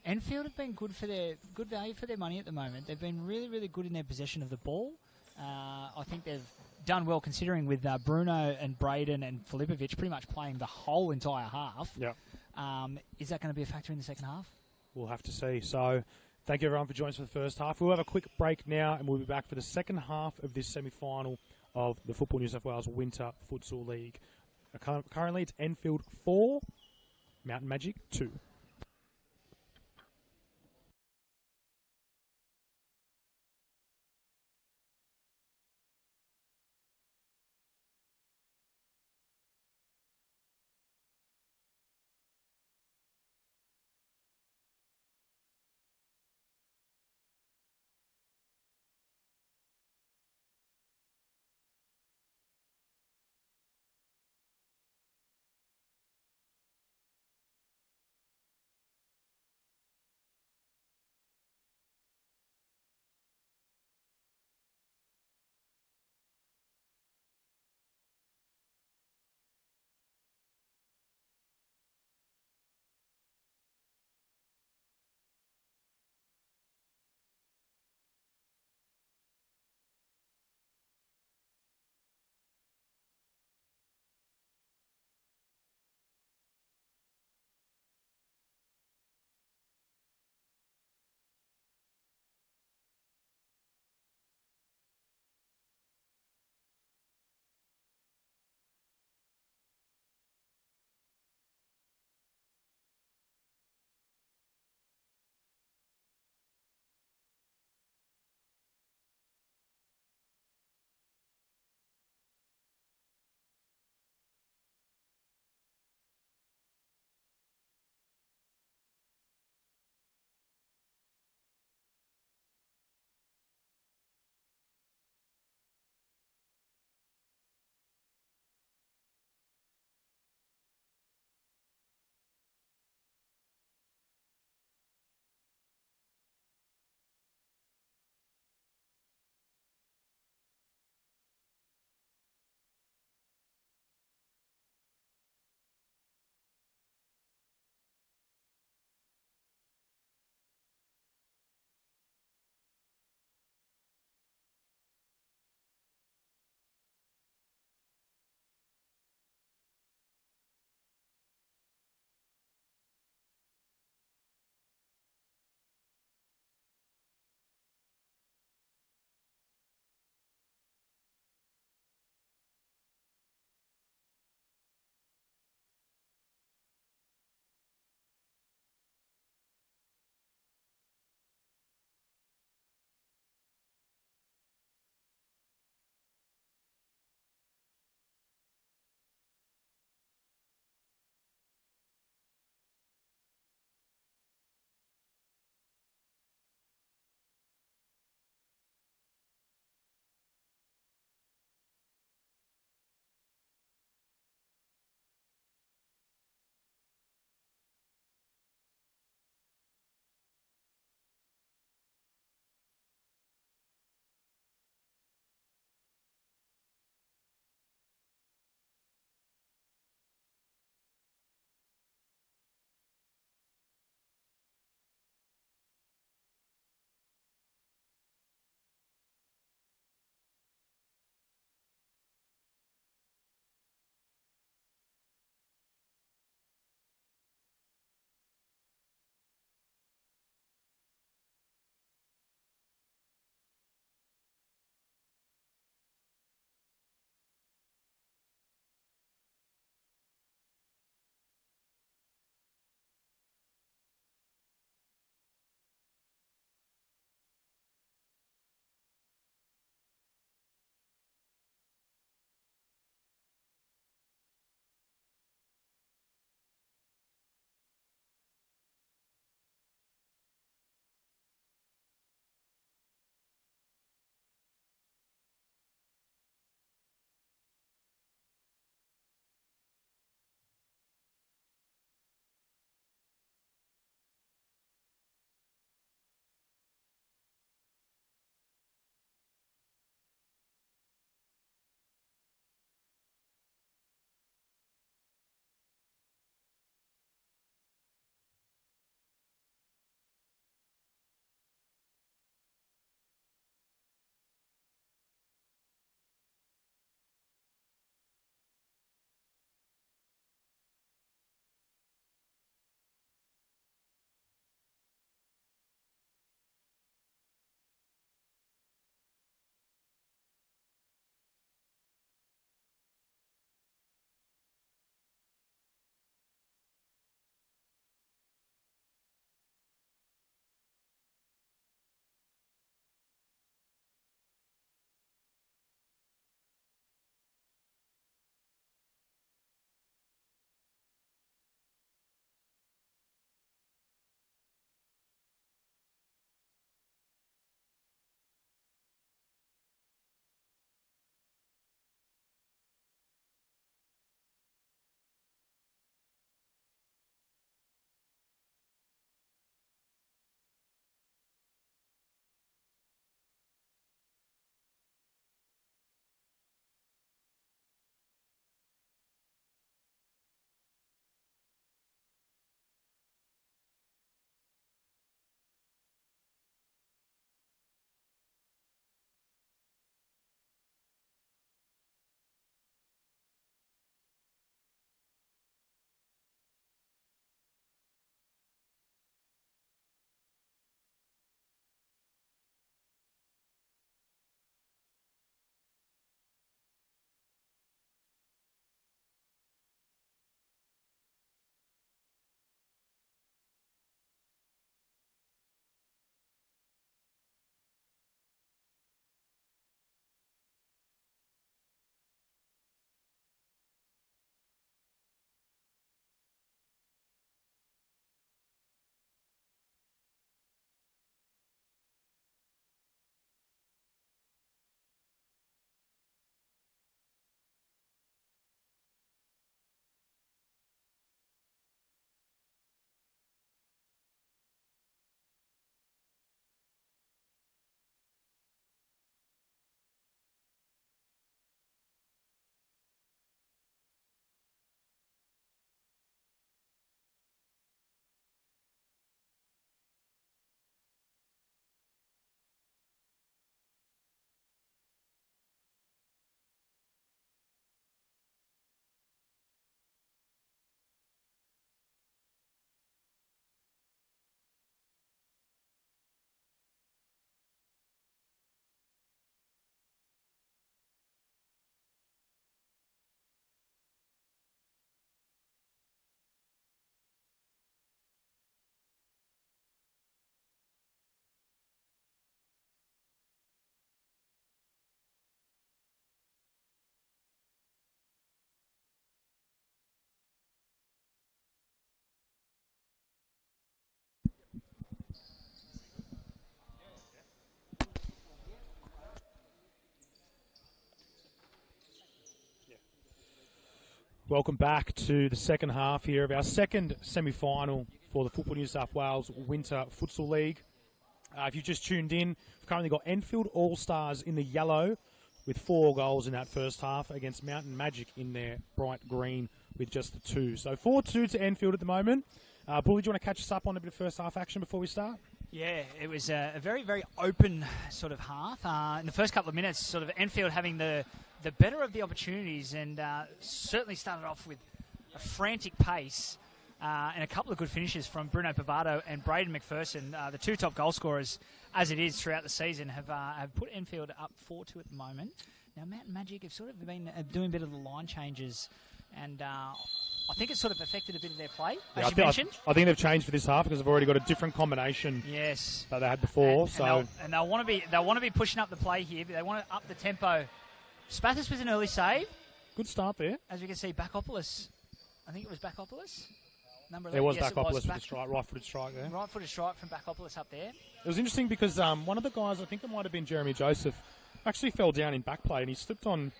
Enfield have been good value for their money at the moment. They've been really, really good in their possession of the ball. I think they've done well considering with Bruno and Braden and Filipovic pretty much playing the whole entire half. Yeah. Is that going to be a factor in the second half? We'll have to see. So thank you everyone for joining us for the first half. We'll have a quick break now and we'll be back for the second half of this semi-final of the Football New South Wales Winter Futsal League. Currently it's Enfield 4, Mountain Majik 2. Welcome back to the second half here of our second semi-final for the Football New South Wales Winter Futsal League. If you've just tuned in, we've currently got Enfield Allstars in the yellow with 4 goals in that first half against Majik in their bright green with just the 2. So 4-2 to Enfield at the moment. Bully, do you want to catch us up on a bit of first half action before we start? Yeah, it was a very, very open sort of half. In the first couple of minutes, sort of Enfield having the better of the opportunities and certainly started off with a frantic pace and a couple of good finishes from Bruno Pavado and Braden McPherson. The 2 top goal scorers, as it is throughout the season, have put Enfield up 4-2 at the moment. Now, Majik have sort of been doing a bit of the line changes, and I think it's sort of affected a bit of their play, as you mentioned. I think they've changed for this half because they've already got a different combination that they had before. And they'll want to be pushing up the play here. They want to up the tempo. Spathis was an early save. Good start there. As we can see, Backopoulos. I think it was Backopoulos. Number 11. There was Backopoulos with the strike, right-footed strike there. Right-footed strike from Backopoulos up there. It was interesting because one of the guys, I think it might have been Jeremy Joseph, actually fell down in back play and he slipped on,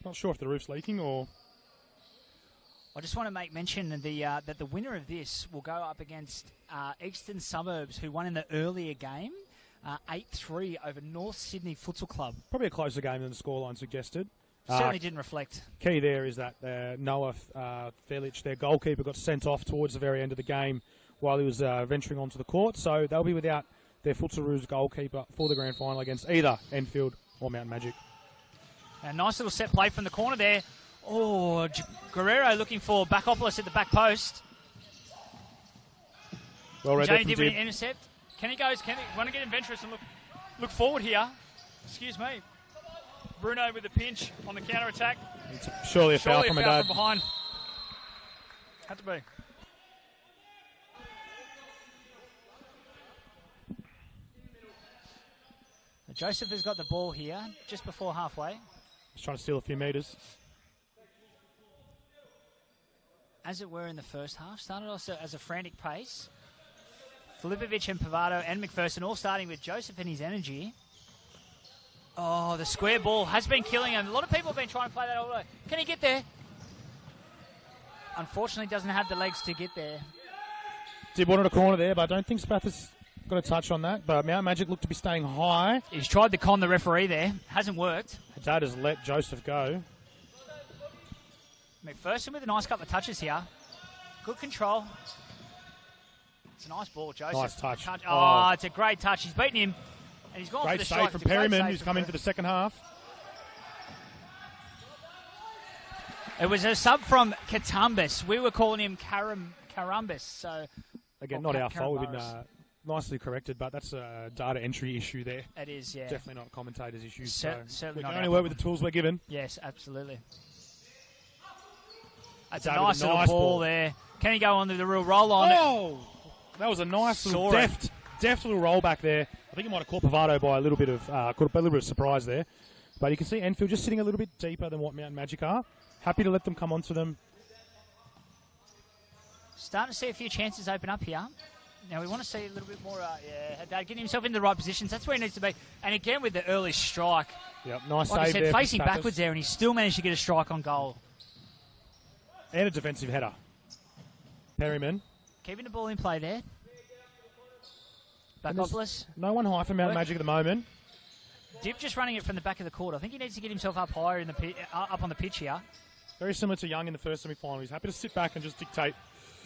not sure if the roof's leaking or... I just want to make mention that the winner of this will go up against Eastern Suburbs, who won in the earlier game, 8-3 over North Sydney Futsal Club. Probably a closer game than the scoreline suggested. Certainly didn't reflect. Key there is that Noah Felic, their goalkeeper, got sent off towards the very end of the game while he was venturing onto the court. So they'll be without their Futsaroos goalkeeper for the grand final against either Enfield or Mount Majik. A nice little set play from the corner there. Oh, Guerrero looking for Backopoulos at the back post. Well read Jamie did an intercept. Kenny want to get adventurous and look forward here. Excuse me. Bruno with the pinch on the counter attack. Surely a foul from a dad. From behind. Had to be. Joseph has got the ball here just before halfway. He's trying to steal a few metres. As it were in the first half, started also as a frantic pace. Filipovic and Pavado and McPherson all starting with Joseph and his energy. Oh, the square ball has been killing him. A lot of people have been trying to play that all the way. Can he get there? Unfortunately, doesn't have the legs to get there. Did want a corner there, but I don't think Spathis got a touch on that. But Mount Majik looked to be staying high. He's tried to con the referee there. Hasn't worked. Dad has let Joseph go. McPherson with a nice couple of touches here. Good control. It's a nice ball, Joseph. Nice touch. Oh, it's a great touch. He's beaten him, and he's gone great for the save strike. from Perryman, who's come into the second half. It was a sub from Katambis. We were calling him Karambis. So again, not our fault. We've been nicely corrected, but that's a data entry issue there. It is, yeah. Definitely not a commentator's issue. Certainly we not. can only work with the tools we're given. Yes, absolutely. That's a nice little ball there. Can he go on to the real roll on? Oh! That was a nice little deft little roll back there. I think he might have caught Pavado by a little bit of surprise there. But you can see Enfield just sitting a little bit deeper than what Mount Majik are. Happy to let them come onto them. Starting to see a few chances open up here. Now we want to see a little bit more, Haddad getting himself in the right positions. That's where he needs to be. And again with the early strike. Yep, nice like save I said, there facing backwards there, and he still managed to get a strike on goal. And a defensive header. Perryman. Keeping the ball in play there. Backopoulos. No one high for Mount Majik at the moment. Dip just running it from the back of the court. I think he needs to get himself up higher in the up on the pitch here. Very similar to Young in the first semi-final. He's happy to sit back and just dictate.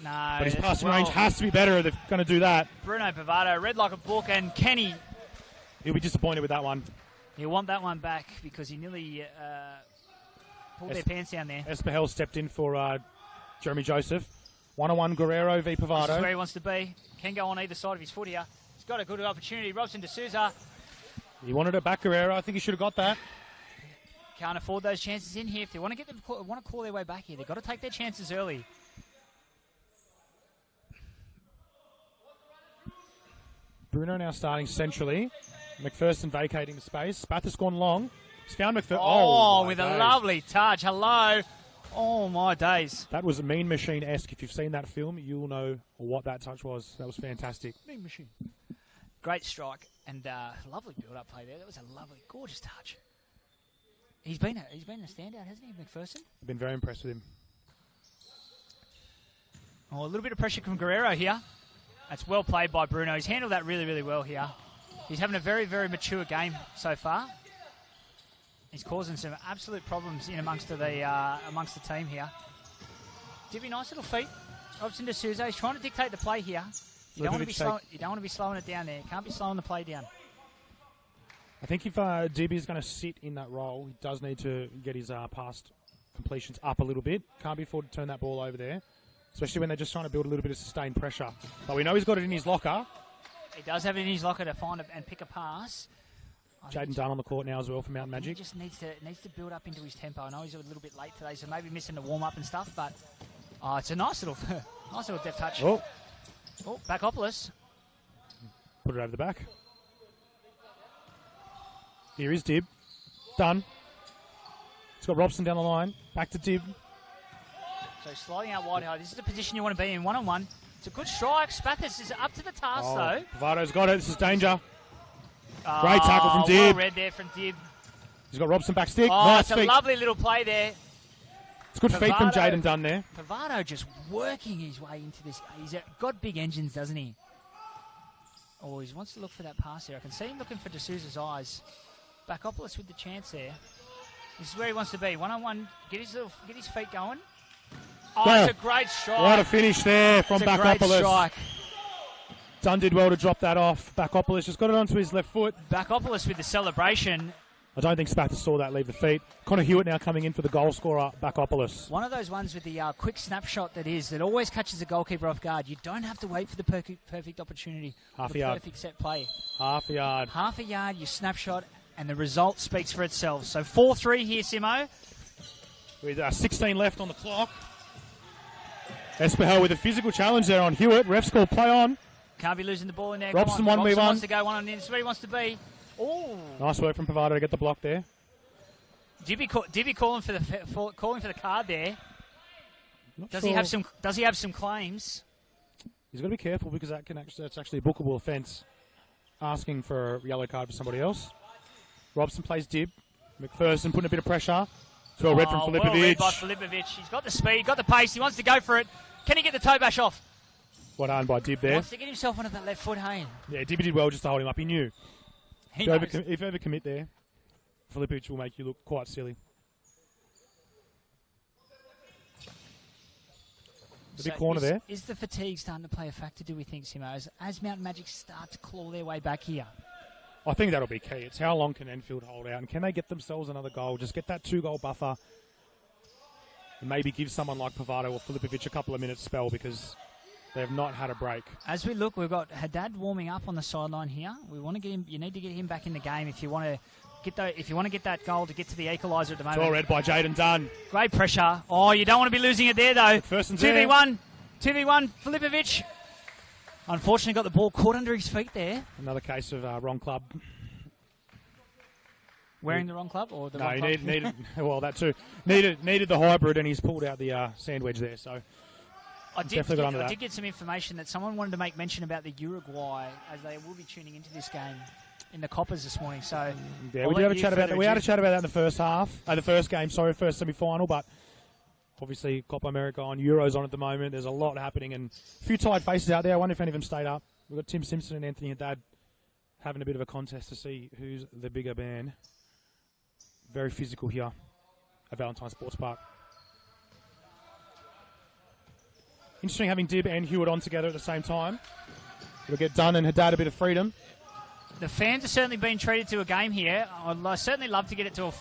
No, but his passing range has to be better if they're going to do that. Bruno Pavado, read like a book, and Kenny. He'll be disappointed with that one. He'll want that one back because he nearly pulled their pants down there. Espahel stepped in for Jeremy Joseph. 1-on-1 Guerrero v Pavado. This is where he wants to be. Can go on either side of his foot here. He's got a good opportunity. Robson D'Souza. He wanted it back, Guerrero. I think he should have got that. Can't afford those chances in here. If they want to call their way back here, they've got to take their chances early. Bruno now starting centrally. McPherson vacating the space. Spathis gone long. He's found McPherson. Oh, with a lovely touch. Hello. Oh, my days. That was Mean Machine-esque. If you've seen that film, you'll know what that touch was. That was fantastic. Mean Machine. Great strike and lovely build-up play there. That was a lovely, gorgeous touch. He's been a standout, hasn't he, McPherson? I've been very impressed with him. Oh, a little bit of pressure from Guerrero here. That's well played by Bruno. He's handled that really, really well here. He's having a very, very mature game so far. He's causing some absolute problems in amongst the team here. Dibby, nice little feet. Robson D'Souza. He's trying to dictate the play here. You don't want to be slowing it down there. You can't be slowing the play down. I think if Dibby is going to sit in that role, he does need to get his past completions up a little bit. Can't be afford to turn that ball over there, especially when they're just trying to build a little bit of sustained pressure. But we know he's got it in his locker. He does have it in his locker to find and pick a pass. Jaden Dunn on the court now as well for Mount Majik. He just needs to build up into his tempo. I know he's a little bit late today, so maybe missing the warm-up and stuff, but it's a nice little deft touch. Oh, Bakopoulos. Put it over the back. Here is Dib. Done. It's got Robson down the line. Back to Dib. So sliding out wide. This is the position you want to be in, one-on-one. It's a good strike. Spathis is up to the task, though. Bravado's got it. This is danger. Great tackle from Dib. Well read there from Dib. He's got Robson back stick. Oh, nice it's feet. a lovely little play there. It's good feet from Jaden Dunn there. Bravado just working his way into this. He's got big engines, doesn't he? Oh, he wants to look for that pass there. I can see him looking for D'Souza's eyes. Bakopoulos with the chance there. This is where he wants to be. One-on-one. Get his feet going. Oh, yeah. It's a great strike. What a finish there from Bakopoulos. Great strike. Dunn did well to drop that off. Bakopoulos just got it onto his left foot. Bakopoulos with the celebration. I don't think Spathis saw that leave the feet. Connor Hewitt now coming in for the goal scorer, Bakopoulos. One of those ones with the quick snapshot that always catches the goalkeeper off guard. You don't have to wait for the perfect opportunity. Half a yard. Perfect set play. Half a yard. Half a yard, you snapshot, and the result speaks for itself. So 4-3 here, Simo. With 16 left on the clock. Espahel with a physical challenge there on Hewitt. Ref's call play on. Can't be losing the ball in there. Robson, Robson wants to go one-on-one. This is where he wants to be. Oh, nice work from Bravado to get the block there. Dibby calling for the card there. Does he have some claims? He's got to be careful because that's actually a bookable offence. Asking for a yellow card for somebody else. Robson plays Dib. McPherson putting a bit of pressure. To a red from Filipovic. Well read by Filipovic. He's got the speed, got the pace. He wants to go for it. Can he get the toe bash off? Well done by Dib there. He wants to get himself onto that left foot, hey? Yeah, Dibby did well just to hold him up. He knew. If you ever commit there, Filipovic will make you look quite silly. The big corner there. Is the fatigue starting to play a factor, do we think, Simo? As Mount Majik start to claw their way back here? I think that'll be key. It's how long can Enfield hold out, and can they get themselves another goal? Just get that 2-goal buffer, and maybe give someone like Bravado or Filipovic a couple of minutes spell because they have not had a break. As we look, we've got Haddad warming up on the sideline here. We want to get him. You need to get him back in the game if you want to get that goal to get to the equaliser at the moment. It's all read by Jaden Dunn. Great pressure. Oh, you don't want to be losing it there though. 2v1, Filipovic. Unfortunately, got the ball caught under his feet there. Another case of wrong club. Wearing the wrong club or the no, wrong club? No, he needed well that too. Needed the hybrid, and he's pulled out the sand wedge there. So I did get some information that someone wanted to make mention about the Uruguay as they will be tuning into this game in the Coppers this morning. So yeah, we had a chat about that. We had a chat about that in the first half, the first game. Sorry, first semi-final, but. Obviously, Copa America on, Euros on at the moment. There's a lot happening and a few tight faces out there. I wonder if any of them stayed up. We've got Tim Simpson and Anthony Haddad having a bit of a contest to see who's the bigger man. Very physical here at Valentine Sports Park. Interesting having Dib and Hewitt on together at the same time. It'll get Dunn and Haddad a bit of freedom. The fans are certainly being treated to a game here. I'd certainly love to get it to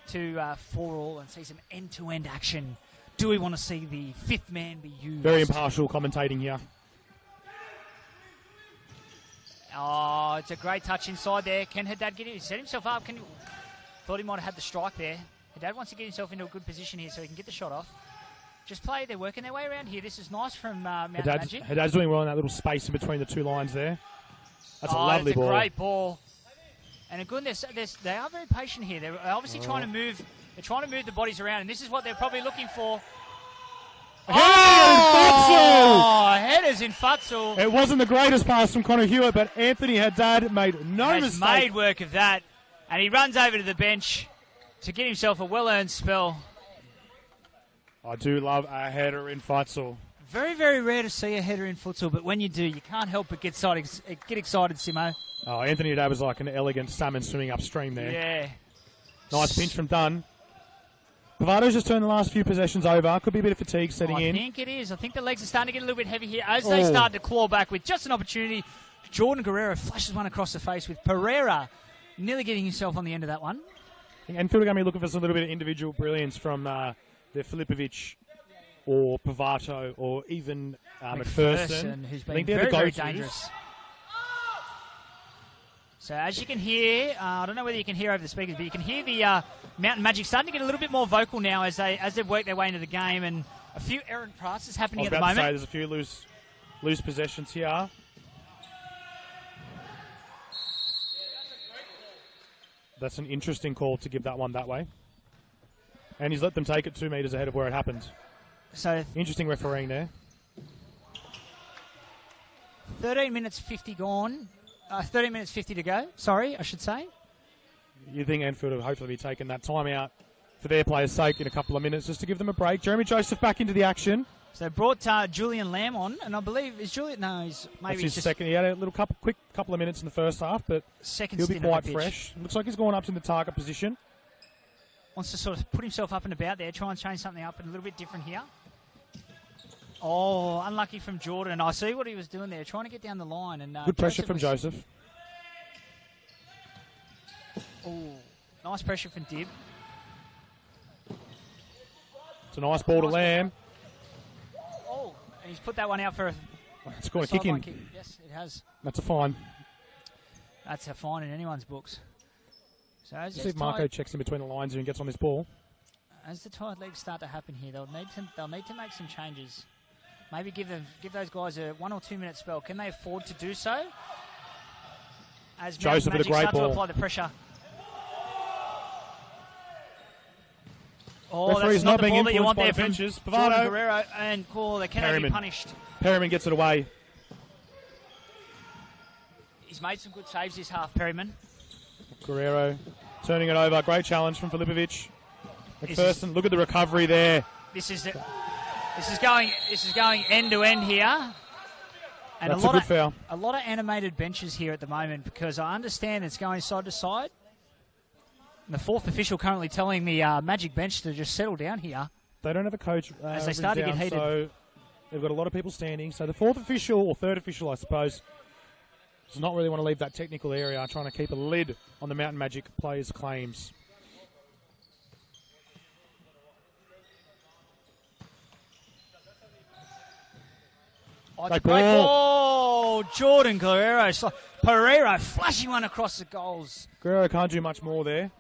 4-4 and see some end-to-end action. Do we want to see the fifth man be used? Very impartial commentating here. Oh, it's a great touch inside there. Can Haddad get it? He set himself up. Thought he might have had the strike there. Haddad wants to get himself into a good position here so he can get the shot off. Just play. They're working their way around here. This is nice from Mount Majik. Haddad's doing well in that little space in between the two lines there. That's a lovely ball. It's a great ball. And goodness, they are very patient here. They're obviously trying to move. They're trying to move the bodies around, and this is what they're probably looking for. Headers in Futsal. It wasn't the greatest pass from Connor Hewitt, but Anthony Haddad made no mistake. Made work of that, and he runs over to the bench. to get himself a well-earned spell. I do love a header in futsal. Very, very rare to see a header in futsal, but when you do, you can't help but get excited, Simo. Oh, Anthony Dad was like an elegant salmon swimming upstream there. Yeah. Nice pinch from Dunn. Pavado's just turned the last few possessions over. Could be a bit of fatigue setting in. I think it is. I think the legs are starting to get a little bit heavy here as they start to claw back with just an opportunity. Jordan Guerrero flashes one across the face with Pereira nearly getting himself on the end of that one. Enfield are going to be looking for a little bit of individual brilliance from their Filipovic or Pavato or even McPherson, who's been very, very dangerous. So as you can hear, I don't know whether you can hear over the speakers, but you can hear the Mountain Majik starting to get a little bit more vocal now as they've worked their way into the game, and a few errant passes happening at the moment. There's a few loose possessions here. That's an interesting call to give that one that way. And he's let them take it 2 metres ahead of where it happened. So interesting refereeing there. 13 minutes 50 gone. 13 minutes 50 to go. Sorry, I should say. You think Enfield will hopefully be taking that time out for their players' sake in a couple of minutes just to give them a break. Jeremy Joseph back into the action. So they brought Julian Lamb on, and I believe is Julian. No, he's maybe that's his just second. He had a quick couple of minutes in the first half, but he'll be quite fresh. Looks like he's going up to the target position. Wants to sort of put himself up and about there, try and change something up and a little bit different here. Oh, unlucky from Jordan. I see what he was doing there, trying to get down the line. And good pressure from Joseph. Oh, nice pressure from Dib. It's a nice ball to Lamb. Oh, and he's put that one out for it's got a kick in. Yes, it has. That's a fine. That's a fine in anyone's books. So as see if Marco checks in between the lines and gets on this ball. As the tight legs start to happen here, they'll need to make some changes. Maybe give those guys a 1 or 2 minute spell. Can they afford to do so? As Joseph with a great ball. To apply the pressure. Oh, referee's that's not the being ball that you want there the from benches. Jordan Guerrero, and they cannot be punished. Perryman gets it away. He's made some good saves this half, Perryman. Guerrero turning it over. Great challenge from Filipovic. McPherson, look at the recovery there. This is going end to end here. And that's a good foul. A lot of animated benches here at the moment because I understand it's going side to side. And the fourth official currently telling the Majik bench to just settle down here. They don't have a coach as they start to get heated. So they've got a lot of people standing. So the fourth official, or third official, I suppose, does not really want to leave that technical area, trying to keep a lid on the Mountain Majik players' claims. Oh, it's a great ball. Jordan Guerrero. Pereira flashing one across the goals. Guerrero can't do much more there.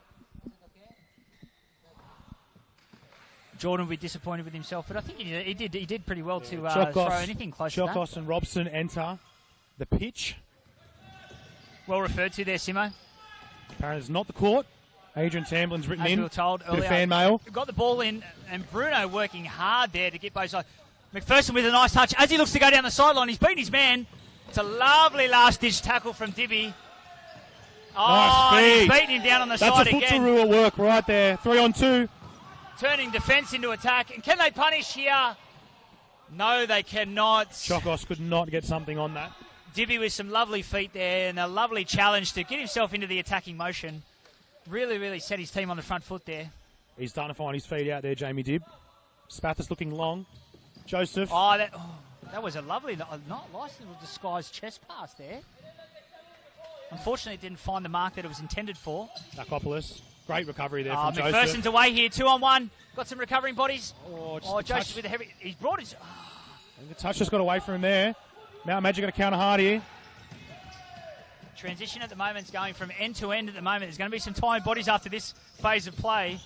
Jordan will be disappointed with himself, but I think he did pretty well to throw anything close to that. Chokos and Robson enter the pitch. Well referred to there, Simo. Apparently it's not the court. Adrian Tamblin's written as in. We were told earlier. Bit of fan mail. Got the ball in, and Bruno working hard there to get both sides. McPherson with a nice touch. As he looks to go down the sideline, he's beaten his man. It's a lovely last-ditch tackle from Dibby. Oh, nice he's beaten him down on the side again. That's a futsal rule at work right there. 3-on-2. Turning defence into attack. And can they punish here? No, they cannot. Chokos could not get something on that. Dibby with some lovely feet there and a lovely challenge to get himself into the attacking motion. Really, really set his team on the front foot there. He's starting to find his feet out there, Jamie Dibb. Spathis looking long. Joseph. Oh, that was a lovely, not licensed disguised chest pass there. Unfortunately, it didn't find the mark that it was intended for. Nakopoulos. Great recovery there from McPherson's Joseph. away here, 2-on-1. Got some recovering bodies. Joseph touch. With a heavy. He's brought his. The touch just got away from him there. Mount Majik going to counter hard here. Transition at the moment is going from end to end at the moment. There's going to be some tired bodies after this phase of play.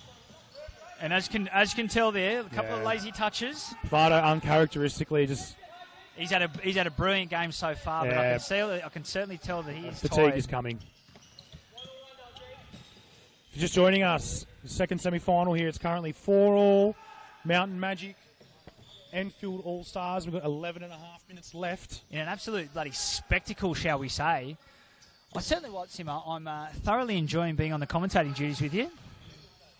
And as you can tell there, a couple of lazy touches. Vado uncharacteristically just... He's had a brilliant game so far, but I can certainly tell that he is fatigue tired. is coming. If you're just joining us, the second semi-final here, it's currently 4-all. Mountain Majik, Enfield Allstars. We've got 11 and a half minutes left. In an absolute bloody spectacle, shall we say. I certainly, Simmer, I'm thoroughly enjoying being on the commentating duties with you.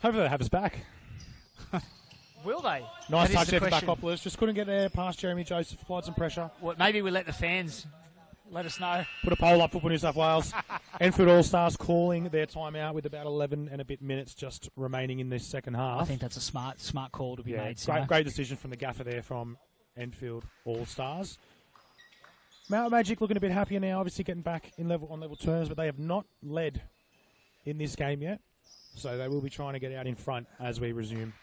Hopefully they have us back. Will they? Nice touch there for Backopolis. Just couldn't get there past Jeremy Joseph. Applied some pressure. Well, maybe we let the fans let us know. Put a poll up, Football New South Wales. Enfield Allstars calling their timeout with about 11 and a bit minutes just remaining in this second half. I think that's a smart call to be made. Great decision from the gaffer there from Enfield Allstars. Mount Majik looking a bit happier now, obviously getting back on level terms, but they have not led in this game yet. So they will be trying to get out in front as we resume.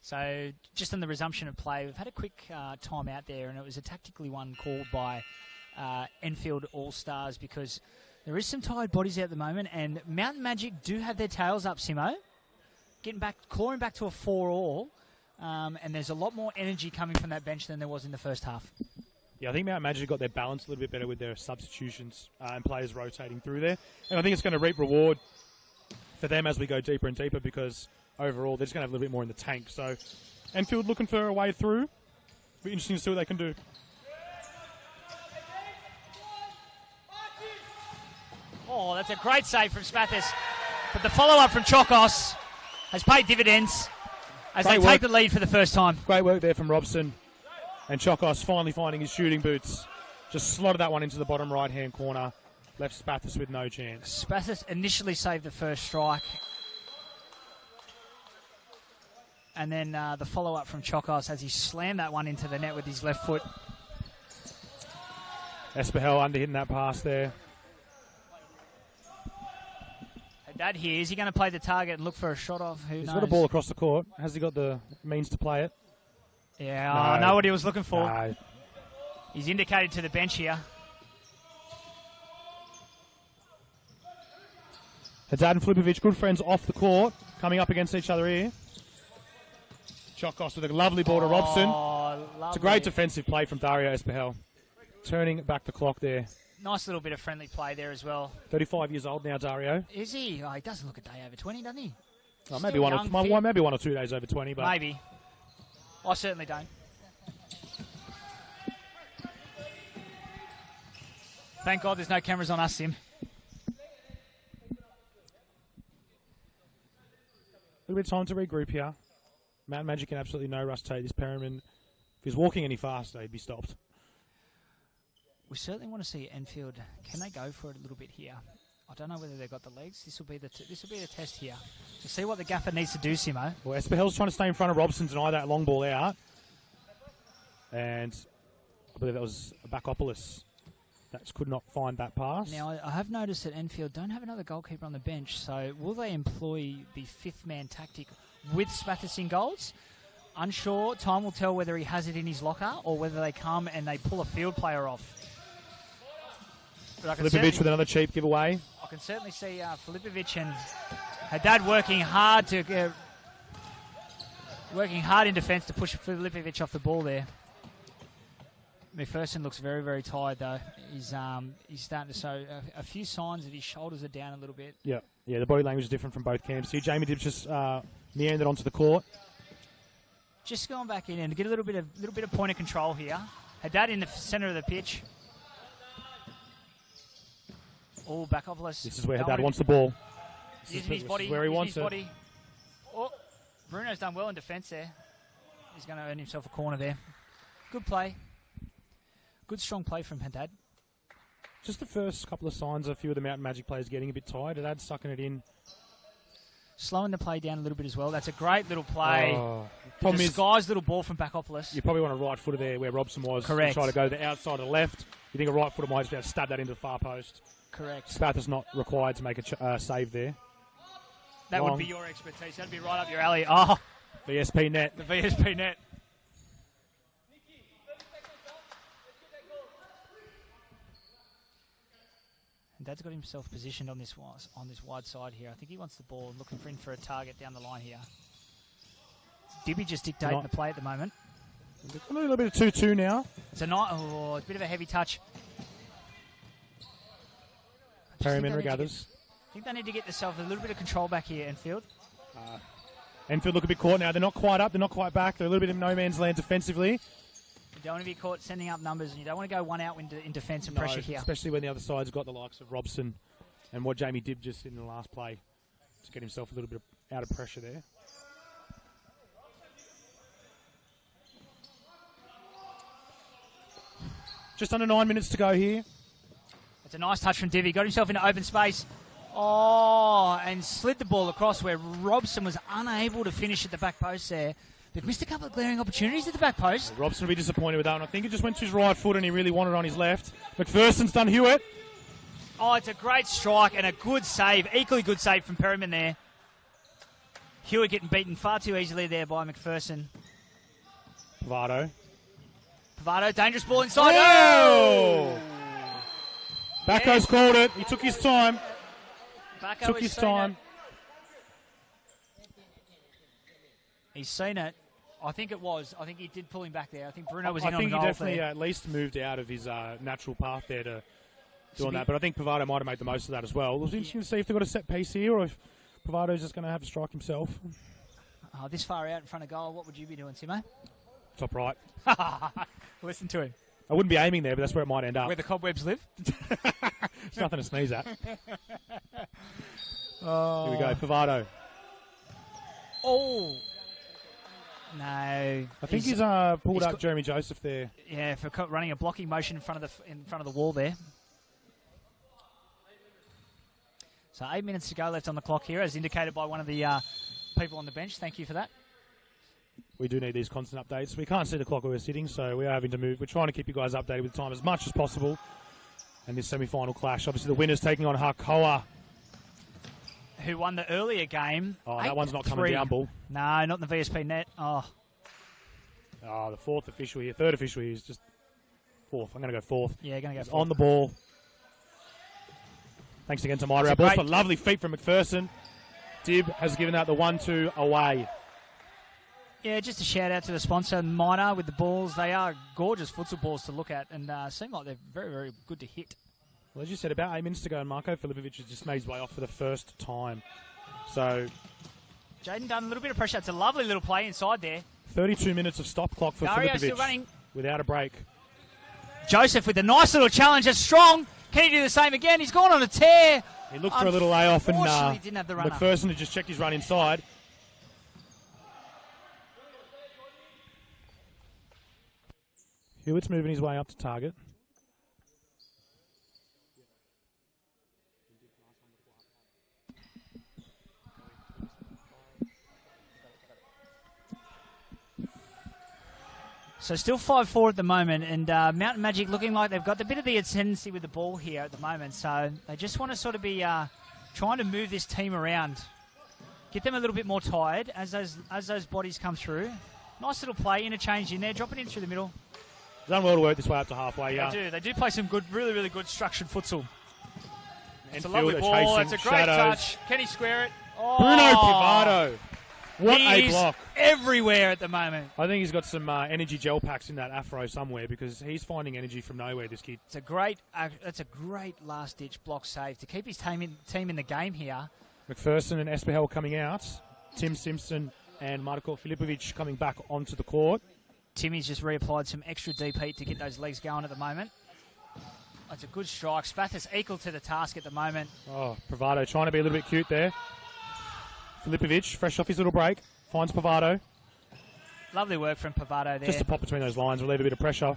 So just on the resumption of play, we've had a quick time out there, and it was a tactically one called by Enfield All-Stars because there is some tired bodies out at the moment, and Mountain Majik do have their tails up, Simo, clawing back to a 4-all, and there's a lot more energy coming from that bench than there was in the first half. Yeah, I think Mount Majik got their balance a little bit better with their substitutions and players rotating through there, and I think it's going to reap reward for them as we go deeper and deeper because overall, they're just going to have a little bit more in the tank. So, Enfield looking for a way through. Be interesting to see what they can do. Oh, that's a great save from Spathis. But the follow-up from Chokos has paid dividends as they take the lead for the first time. Great work there from Robson. And Chokos finally finding his shooting boots. Just slotted that one into the bottom right-hand corner. Left Spathis with no chance. Spathis initially saved the first strike. And then the follow-up from Chokos as he slammed that one into the net with his left foot. Espahel under-hitting that pass there. Haddad here. Is he going to play the target and look for a shot off? Who knows? He's got a ball across the court. Has he got the means to play it? Yeah, no. I know what he was looking for. No. He's indicated to the bench here. Haddad and Filipovic, good friends off the court, coming up against each other here. Chokos with a lovely ball to Robson. It's a great defensive play from Dario Espahel. Turning back the clock there. Nice little bit of friendly play there as well. 35 years old now, Dario. Is he? Oh, he doesn't look a day over 20, doesn't he? Oh, maybe one or 2 days over 20. But maybe. I certainly don't. Thank God there's no cameras on us, Sim. A little bit of time to regroup here. Mountain Majik can absolutely no rush take this. Perriman, if he was walking any faster, he'd be stopped. We certainly want to see Enfield. Can they go for it a little bit here? I don't know whether they've got the legs. This will be the test here to see what the gaffer needs to do, Simo. Well, Espahel's trying to stay in front of Robson, deny that long ball out, and I believe that was Backopolis that could not find that pass. Now, I have noticed that Enfield don't have another goalkeeper on the bench, so will they employ the fifth-man tactic with Spathis in goals? Unsure. Time will tell whether he has it in his locker or whether they come and they pull a field player off. Filipovic with another cheap giveaway. I can certainly see Filipovic and Haddad working hard in defence to push Filipovic off the ball there. McPherson looks very, very tired though. He's starting to show a few signs that his shoulders are down a little bit. Yeah. The body language is different from both camps. Here, Jamie Dibbs just meandered onto the court. Just going back in and get a little bit of point of control here. Haddad in the centre of the pitch. Oh, Backopolis. This is where Haddad wants the ball. Using his body. Where he wants it. Oh, Bruno's done well in defence there. He's going to earn himself a corner there. Good play. Good strong play from Haddad. Just the first couple of signs of a few of the Mountain Majik players getting a bit tired. Haddad sucking it in. Slowing the play down a little bit as well. That's a great little play. Problem is, disguised little ball from Backopolis. You probably want a right footer there where Robson was. Correct. Try to go to the outside of the left. You think a right footer might just be able to stab that into the far post. Correct. Spathis not required to make a save there. That would be your expertise. That'd be right up your alley. Oh, VSP net. The VSP net. Dad's got himself positioned on this wide side here. I think he wants the ball, looking for a target down the line here. Dibby just dictating the play at the moment. A little bit of 2-2 now. It's a bit of a heavy touch. Perryman gathers. I think they need to get themselves a little bit of control back here, Enfield. Enfield look a bit caught now. They're not quite up. They're not quite back. They're a little bit in no man's land defensively. You don't want to be caught sending up numbers, and you don't want to go one out in defence and pressure here. Especially when the other side's got the likes of Robson and what Jamie Dibb just did in the last play to get himself a little bit out of pressure there. Just under 9 minutes to go here. It's a nice touch from Divi. Got himself into open space. Oh, and slid the ball across where Robson was unable to finish at the back post there. They've missed a couple of glaring opportunities at the back post. Robson will be disappointed with that one. I think it just went to his right foot and he really wanted it on his left. McPherson's done Hewitt. Oh, it's a great strike and a good save. Equally good save from Perryman there. Hewitt getting beaten far too easily there by McPherson. Pavado, dangerous ball inside. Oh! Bacco's called it. He took his time. Took his time. He's seen it. I think he did pull him back there. I think Bruno was in on the goal. I think he definitely at least moved out of his natural path there to doing that. But I think Pavado might have made the most of that as well. It was interesting to see if they've got a set piece here or if Pavado's just going to have to strike himself. This far out in front of goal, what would you be doing, Simo? Top right. Listen to him. I wouldn't be aiming there, but that's where it might end up. Where the cobwebs live? There's nothing to sneeze at. Oh. Here we go, Pavado. Oh. No. I think he's pulled up Jeremy Joseph there. Yeah, for running a blocking motion in front of the wall there. So 8 minutes to go left on the clock here, as indicated by one of the people on the bench. Thank you for that. We do need these constant updates. We can't see the clock where we're sitting, so we are having to move. We're trying to keep you guys updated with time as much as possible. And this semi-final clash, obviously the winner's taking on Harkoa, who won the earlier game. Oh, that one's not coming down, Bull. No, not in the VSP net. Oh, the fourth official here. Third official here is just fourth. I'm going to go fourth. Yeah, going to go fourth. On the ball. Thanks again to Myra. Ball for lovely feet from McPherson. Dibb has given out the 1-2 away. Yeah, just a shout out to the sponsor, Minor, with the balls. They are gorgeous futsal balls to look at and seem like they're very, very good to hit. Well, as you said, about 8 minutes to go, and Marko Filipovic has just made his way off for the first time. So, Jaden done a little bit of pressure. It's a lovely little play inside there. 32 minutes of stop clock for Dario Filipovic. Still running. Without a break. Joseph with a nice little challenge. That's strong. Can he do the same again? He's gone on a tear. He looked for a little layoff and didn't have the runner. McPherson had just checked his run inside. Hewitt's moving his way up to target. So still 5-4 at the moment, and Mountain Majik looking like they've got a bit of the ascendancy with the ball here at the moment. So they just want to sort of be trying to move this team around, get them a little bit more tired as those bodies come through. Nice little play, interchange in there, dropping in through the middle. Done well to work this way up to halfway. They do play some good, really, really good structured futsal. It's a lovely Enfield ball. It's a great shadows. touch. Can he square it? Oh. Bruno Pivado. What he a block. Everywhere at the moment. I think he's got some energy gel packs in that afro somewhere because he's finding energy from nowhere, this kid. It's a great last-ditch block save to keep his team in the game here. McPherson and Espahel coming out. Tim Simpson and Marko Filipovic coming back onto the court. Timmy's just reapplied some extra deep heat to get those legs going at the moment. That's a good strike. Spathis equal to the task at the moment. Oh, Pavado trying to be a little bit cute there. Filipovic, fresh off his little break, finds Pavado. Lovely work from Pavado there. Just a pop between those lines, relieve a bit of pressure.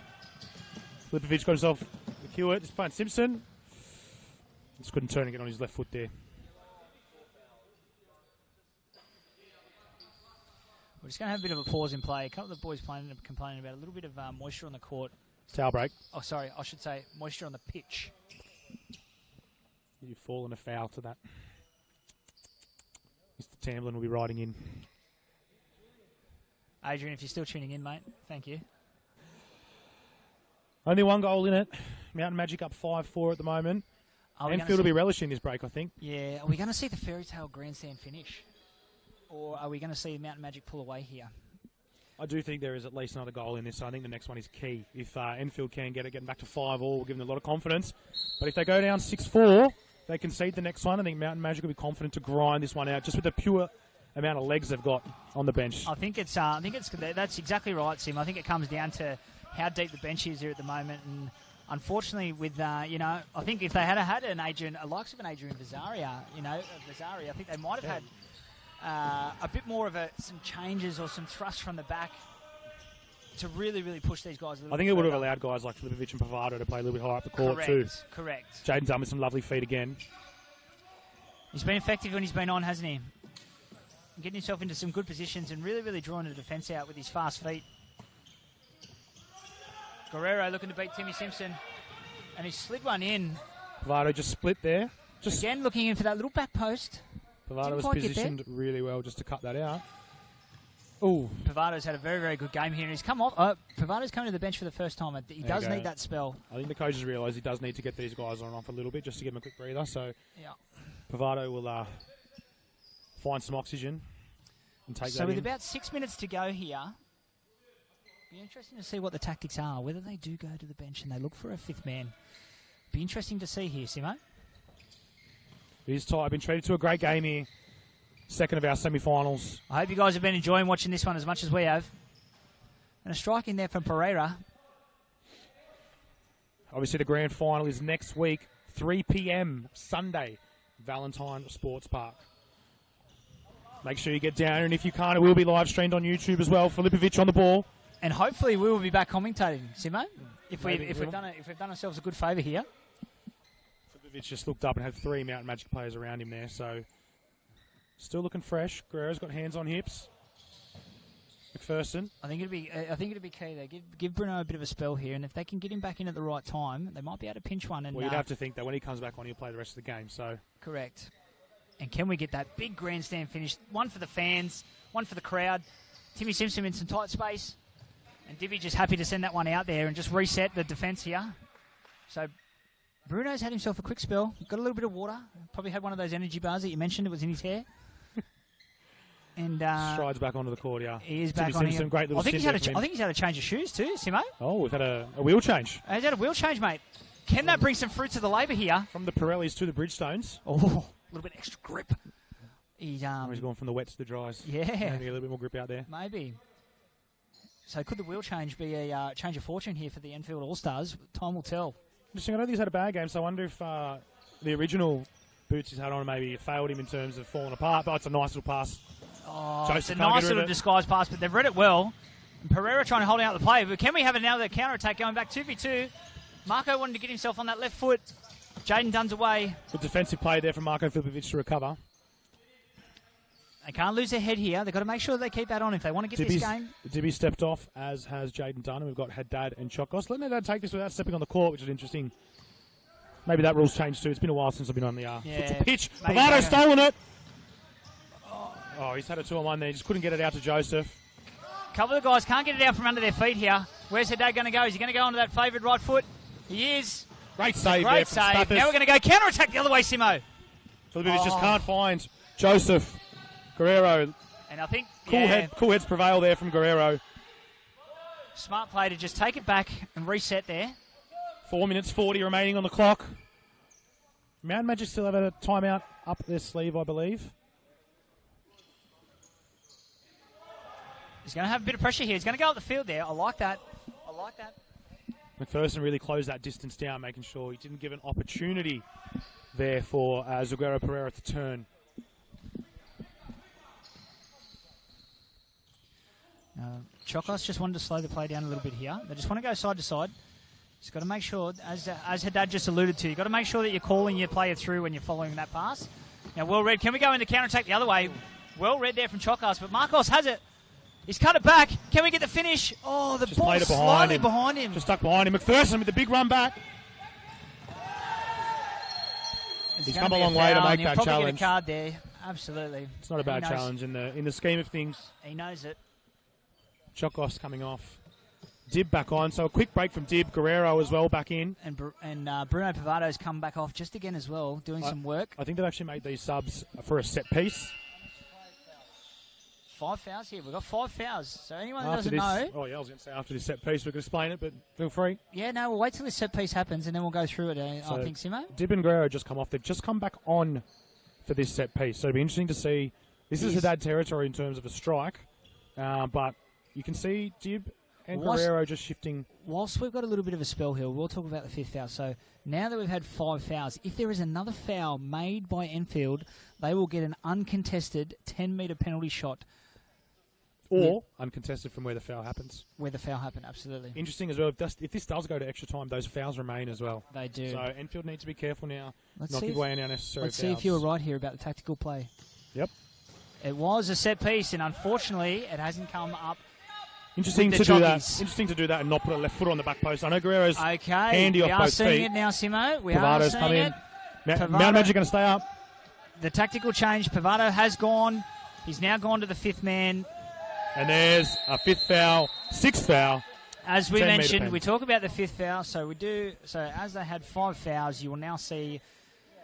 Filipovic got himself with Hewitt, just playing Simpson. Just couldn't turn and get on his left foot there. We're just going to have a bit of a pause in play. A couple of the boys complaining about a little bit of moisture on the court. Towel break. Oh, sorry, I should say moisture on the pitch. You've fallen a foul to that. Mr. Tamblin will be riding in. Adrian, if you're still tuning in, mate, thank you. Only one goal in it. Mountain Majik up 5-4 at the moment. Enfield will be relishing this break, I think. Yeah. Are we going to see the fairy tale grandstand finish? Or are we going to see Mountain Magic pull away here? I do think there is at least another goal in this, so I think the next one is key. If Enfield can get it, getting back to 5-all, will give them a lot of confidence. But if they go down 6-4, they concede the next one. I think Mountain Magic will be confident to grind this one out, just with the pure amount of legs they've got on the bench. I think that's exactly right, Sim. I think it comes down to how deep the bench is here at the moment, and unfortunately, with I think if they had an Adrian, likes of an Adrian Vazaria, I think they might have had a bit more of some changes or some thrust from the back to really, really push these guys a little bit. I think it would have allowed guys like Filipovic and Pavado to play a little bit higher up the court too. Correct. Jaden Dunn with some lovely feet again. He's been effective when he's been on, hasn't he? Getting himself into some good positions and really, really drawing the defence out with his fast feet. Guerrero looking to beat Timmy Simpson. And he slid one in. Pavado just split there. Again, looking in for that little back post. Pavado was positioned really well just to cut that out. Ooh. Pavado's had a very, very good game here, and he's come off. Pavado's coming to the bench for the first time. He does need that spell. I think the coaches realise he does need to get these guys on and off a little bit just to give them a quick breather. So Pavado will find some oxygen and take that in. So with about 6 minutes to go here, be interesting to see what the tactics are, whether they do go to the bench and they look for a fifth man. Be interesting to see here, Simo. It is tight. I've been treated to a great game here. Second of our semi-finals. I hope you guys have been enjoying watching this one as much as we have. And a strike in there from Pereira. Obviously, the grand final is next week, 3 p.m. Sunday, Valentine Sports Park. Make sure you get down, and if you can't, it will be live streamed on YouTube as well. Filipovic on the ball. And hopefully we will be back commentating, Simo, if we've done ourselves a good favour here. Filipovic just looked up and had 3 Mountain Magic players around him there, so still looking fresh. Guerrero's got hands on hips. McPherson. I think it'd be key there. Give Bruno a bit of a spell here, and if they can get him back in at the right time, they might be able to pinch one. And well, you'd have to think that when he comes back on, he'll play the rest of the game. So correct. And can we get that big grandstand finish? One for the fans, one for the crowd. Timmy Simpson in some tight space, and Divi just happy to send that one out there and just reset the defence here. So Bruno's had himself a quick spell. Got a little bit of water. Probably had one of those energy bars that you mentioned. It was in his hair. And strides back onto the court, yeah. He is back Timmy on Simpson, here. great little I think he's had a change of shoes too, Simo. Oh, we've had a wheel change. He's had a wheel change, mate. Can that bring some fruit to the labour here? From the Pirellis to the Bridgestones. Oh, a little bit extra grip. He's gone from the wets to the dries. Yeah. Maybe a little bit more grip out there. Maybe. So could the wheel change be a change of fortune here for the Enfield Allstars? Time will tell. Interesting. I don't think he's had a bad game, so I wonder if the original boots he's had on maybe failed him in terms of falling apart. But it's a nice little pass. Oh, it's a nice little disguised pass, but they've read it well. And Pereira trying to hold out the play. But can we have another counter-attack going back 2v2? Marco wanted to get himself on that left foot. Jaden Dunn's away. Good defensive play there from Marco Filipovic to recover. They can't lose their head here. They've got to make sure they keep that on if they want to get this game. Dibby stepped off, as has Jaden Dunn. And we've got Haddad and Chokos. Letting Haddad take this without stepping on the court, which is interesting. Maybe that rule's changed too. It's been a while since I've been on the futsal pitch. Pavado stolen it. Oh, he's had a 2-on-1 there. He just couldn't get it out to Joseph. A couple of guys can't get it out from under their feet here. Where's Haddad going to go? Is he going to go onto that favoured right foot? He is. Great save Great there from save. Stathis. Now we're going to go counter-attack the other way, Simo. Filipovic just can't find Joseph. Guerrero. And I think cool heads prevail there from Guerrero. Smart play to just take it back and reset there. 4 minutes 40 remaining on the clock. Mountain Magic still have a timeout up their sleeve, I believe. He's going to have a bit of pressure here. He's going to go up the field there. I like that. McPherson really closed that distance down, making sure he didn't give an opportunity there for Zuguero Pereira to turn. Chokos just wanted to slow the play down a little bit here. They just want to go side to side. Just got to make sure, as Haddad just alluded to, you've got to make sure that you're calling your player through when you're following that pass. Now, well read. Can we go into counter-attack the other way? Well read there from Chokos, but Marcos has it. He's cut it back. Can we get the finish? Oh, the ball slightly behind him. Just stuck behind him. McPherson with the big run back. He's come a long way to make that challenge. Probably get a card there. Absolutely. It's not a bad challenge in the scheme of things. He knows it. Chokos coming off. Dib back on. So a quick break from Dib. Guerrero as well back in. And Bruno Pavado's come back off just again as well, doing some work. I think they've actually made these subs for a set piece. 5 fouls here. We've got 5 fouls. So anyone that After doesn't know... Oh, yeah, I was going to say after this set piece we can explain it, but feel free. Yeah, no, we'll wait till this set piece happens and then we'll go through it, So I think, Simo. Dib and Guerrero just come off. They've just come back on for this set piece. So it'll be interesting to see. This is Haddad territory in terms of a strike, but you can see Dib and Guerrero just shifting. Whilst we've got a little bit of a spell here, we'll talk about the 5th foul. So now that we've had 5 fouls, if there is another foul made by Enfield, they will get an uncontested 10-metre penalty shot. Or uncontested from where the foul happens. Where the foul happened, absolutely. Interesting as well, if this does go to extra time, those fouls remain as well. They do. So Enfield needs to be careful now, not give away any unnecessary Let's fouls. see if you were right here about the tactical play. Yep. It was a set piece, and unfortunately, it hasn't come up. Interesting to do that. Interesting to do that and not put a left foot on the back post. I know Guerrero's handy off both feet. We are seeing it now, Simo. We are seeing it. Mount Majik going to stay up. The tactical change. Pavado has gone. He's now gone to the 5th man. And there's a 5th foul, 6th foul. As we mentioned, we talk about the 5th foul. So we do. So as they had 5 fouls, you will now see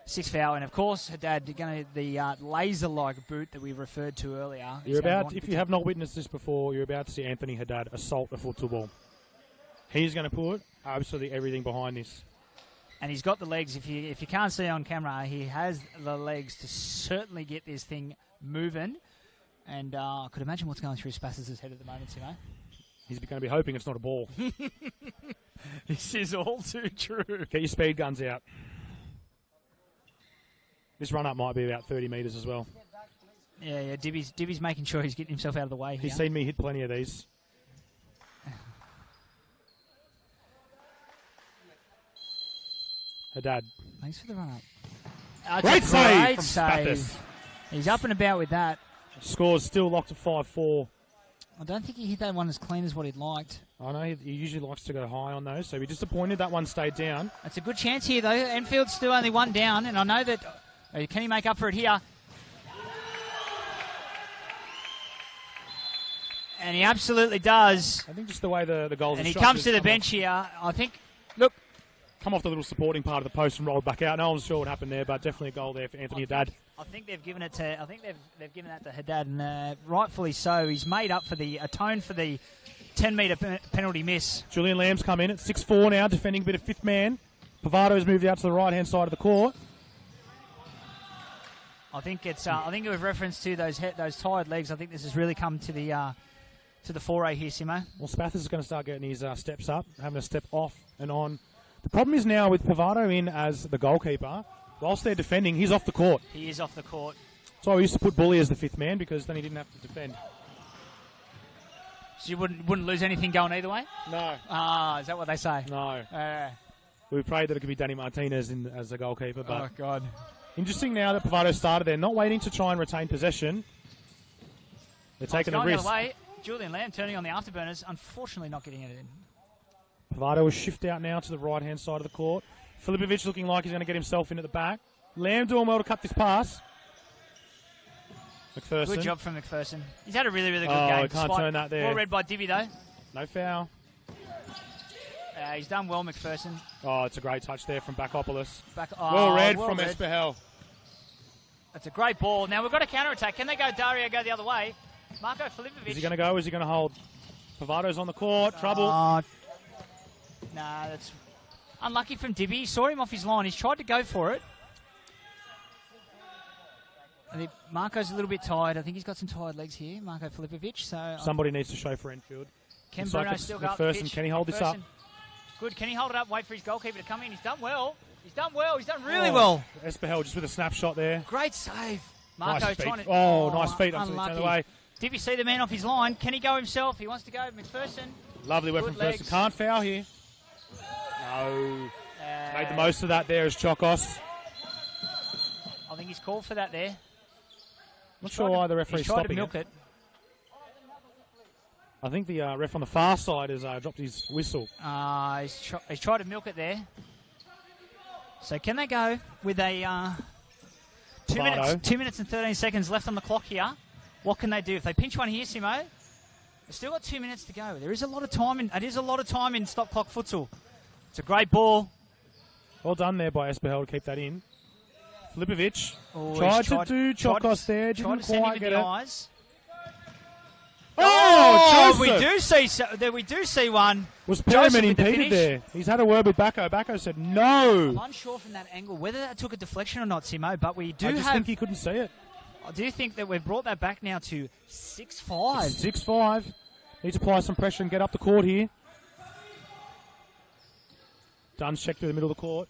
6th foul, and of course, Haddad going to the laser-like boot that we referred to earlier. If you have not witnessed this before, you're about to see Anthony Haddad assault a futsal ball. He's going to put absolutely everything behind this. And he's got the legs. If you can't see on camera, he has the legs to certainly get this thing moving. And I could imagine what's going through Spass's head at the moment, Simo. He's going to be hoping it's not a ball. This is all too true. Get your speed guns out. This run-up might be about 30 metres as well. Yeah. Dibby's making sure he's getting himself out of the way. He's seen me hit plenty of these. Haddad. Thanks for the run-up. Great save from Spathis. He's up and about with that. Score's still locked at 5-4. I don't think he hit that one as clean as what he'd liked. I know he usually likes to go high on those, so he'd be disappointed that one stayed down. It's a good chance here, though. Enfield's still only 1 down, and I know that... Can he make up for it here? And he absolutely does. I think just the way the goals are and he shot, comes to the bench here. I think... Look... Come off the little supporting part of the post and rolled back out. No one's sure what happened there, but definitely a goal there for Anthony Haddad. I think they've given it to. I think they've given that to Haddad, and rightfully so. He's made up for atoned for the 10-metre penalty miss. Julian Lamb's come in at 6'4" now, defending a bit of 5th man. Pavado's moved out to the right-hand side of the court. I think it's. I think with reference to those tired legs, I think this has really come to the foray here, Simo. Well, Spathis is going to start getting his steps up, having a step off and on. The problem is now with Pavado in as the goalkeeper, whilst they're defending, he's off the court. He is off the court. So I used to put Bully as the 5th man because then he didn't have to defend. So you wouldn't lose anything going either way? No. Is that what they say? No. We prayed that it could be Danny Martinez as the goalkeeper. But oh, God. Interesting now that Pavado started there, not waiting to try and retain possession. They're taking a risk. The other way. Julian Lamb turning on the afterburners, unfortunately not getting it in. Pavado will shift out now to the right-hand side of the court. Filipovic looking like he's going to get himself into the back. Lamb doing well to cut this pass. McPherson. Good job from McPherson. He's had a really, really good game. Oh, can't turn that there. Well read by Dibby, though. No foul. He's done well, McPherson. Oh, it's a great touch there from Bakopoulos. Well read from Espehel. That's a great ball. Now we've got a counter-attack. Can they go Dario go the other way? Marko Filipovic. Is he going to go? Is he going to hold? Pavado's on the court. Trouble. Nah, that's unlucky from Dibby. He saw him off his line. He's tried to go for it. I think Marco's a little bit tired. I think he's got some tired legs here, Marko Filipovic. So somebody needs to show for Enfield. Can Bruno still go up the pitch? Can he hold this up? Good. Can he hold it up? Wait for his goalkeeper to come in. He's done well. He's done really well. Espehel just with a snapshot there. Great save. Marco nice trying feet. to... nice feet. Unlucky. The way. Did you see the man off his line? Can he go himself? He wants to go. McPherson. Lovely work from McPherson. Can't foul here. No. Made the most of that there as Chokos. I think he's called for that there. Not sure why the referee's stopping it. He's tried to milk it. I think the ref on the far side has dropped his whistle. He's tried to milk it there. So can they go with a 2 minutes and 13 seconds left on the clock here? What can they do? If they pinch one here, Simo, We've still got 2 minutes to go. There is a lot of time in. It is a lot of time in stop clock futsal. It's a great ball. Well done there by Espahel to keep that in. Filipovic tried to do Chokos there. Didn't quite get it. Eyes. Oh, we do see one. Was Perriman impeded there? He's had a word with Bacco. Bacco said no. I'm unsure from that angle whether that took a deflection or not, Simo, but we do I just think he couldn't see it. I do think that we've brought that back now to 6-5. 6-5. Need to apply some pressure and get up the court here. Dunn's checked through the middle of the court.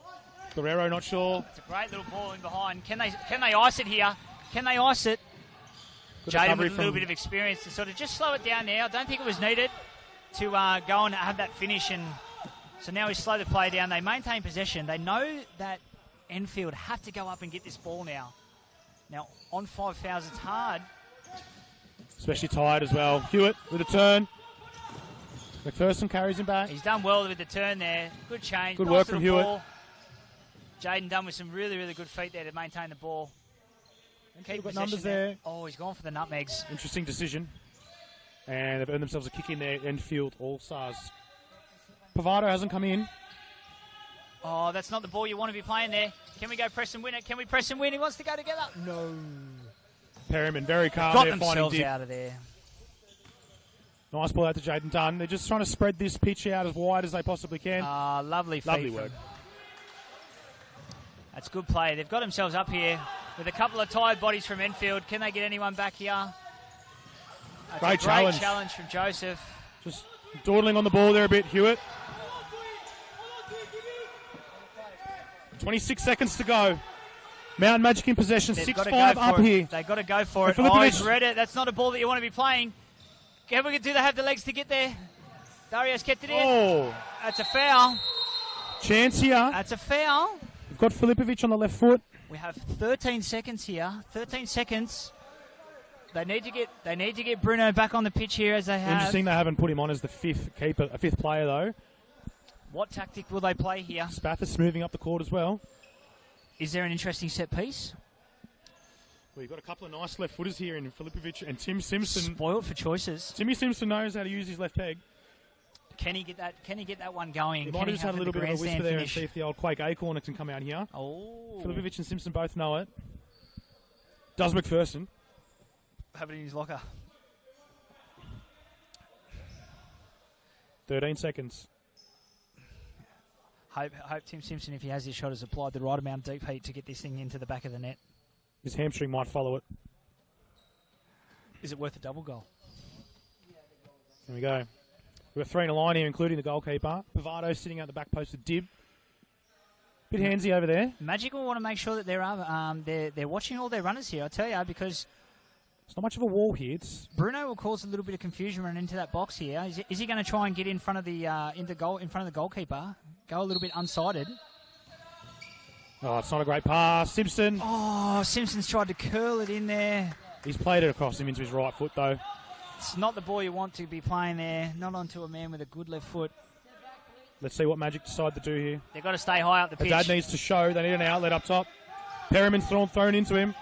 Guerrero not sure. It's a great little ball in behind. Can they ice it here? Can they ice it? Good Jaden with a little bit of experience to sort of just slow it down there. I don't think it was needed to go and have that finish. And so now we slow the play down. They maintain possession. They know that Enfield have to go up and get this ball now. Now, on 5 fouls, it's hard. Especially tired as well. Hewitt with a turn. McPherson carries him back. He's done well with the turn there. Good change. Good work from Hewitt. Ball. Jaden done with some really, really good feet there to maintain the ball. Keep got numbers there. Oh, he's gone for the nutmegs. Interesting decision. And they've earned themselves a kick in there. Enfield Allstars. Pavado hasn't come in. Oh, that's not the ball you want to be playing there. Can we go press and win it? Can we press and win? He wants to go together. No. Perriman very calm. Got themselves out of there. Nice ball out to Jaden Dunn. They're just trying to spread this pitch out as wide as they possibly can. Lovely feet. Lovely work. That's good play. They've got themselves up here with a couple of tired bodies from Enfield. Can they get anyone back here? That's great challenge from Joseph. Just dawdling on the ball there a bit, Hewitt. 26 seconds to go. Mountain Majik in possession. 6-5 up here. They've got to go for it. Oh, he's read it. That's not a ball that you want to be playing. Do they have the legs to get there? Dario's kept it in. Oh. That's a foul. Chance here. That's a foul. We've got Filipovic on the left foot. We have 13 seconds here. 13 seconds. They need to get Bruno back on the pitch here as they have. Interesting they haven't put him on as the fifth player though. What tactic will they play here? Spathis moving up the court as well. Is there an interesting set piece? Well, you've got a couple of nice left footers here in Filipovic and Tim Simpson. Spoiled for choices. Timmy Simpson knows how to use his left peg. Can he get that one going? He might have just had a little bit of a whisper there and see if the old Quake A corner can come out here. Oh. Filipovic and Simpson both know it. Does McPherson. Have it in his locker. 13 seconds. Hope Tim Simpson, if he has his shot, has applied the right amount of deep heat to get this thing into the back of the net. His hamstring might follow it. Is it worth a double goal? There we go. We've got 3 in a line here, including the goalkeeper. Pavado sitting out the back post with Dib. Bit handsy over there. Majik will want to make sure that they're watching all their runners here, I tell you, because it's not much of a wall here. Bruno will cause a little bit of confusion running into that box here. Is he going to try and get in front of the in front of the goalkeeper? Go a little bit unsighted. Oh, it's not a great pass. Simpson. Oh, Simpson's tried to curl it in there. He's played it across him into his right foot, though. It's not the ball you want to be playing there. Not onto a man with a good left foot. Let's see what Majik decide to do here. They've got to stay high up the pitch. Dad needs to show. They need an outlet up top. Perriman's thrown into him.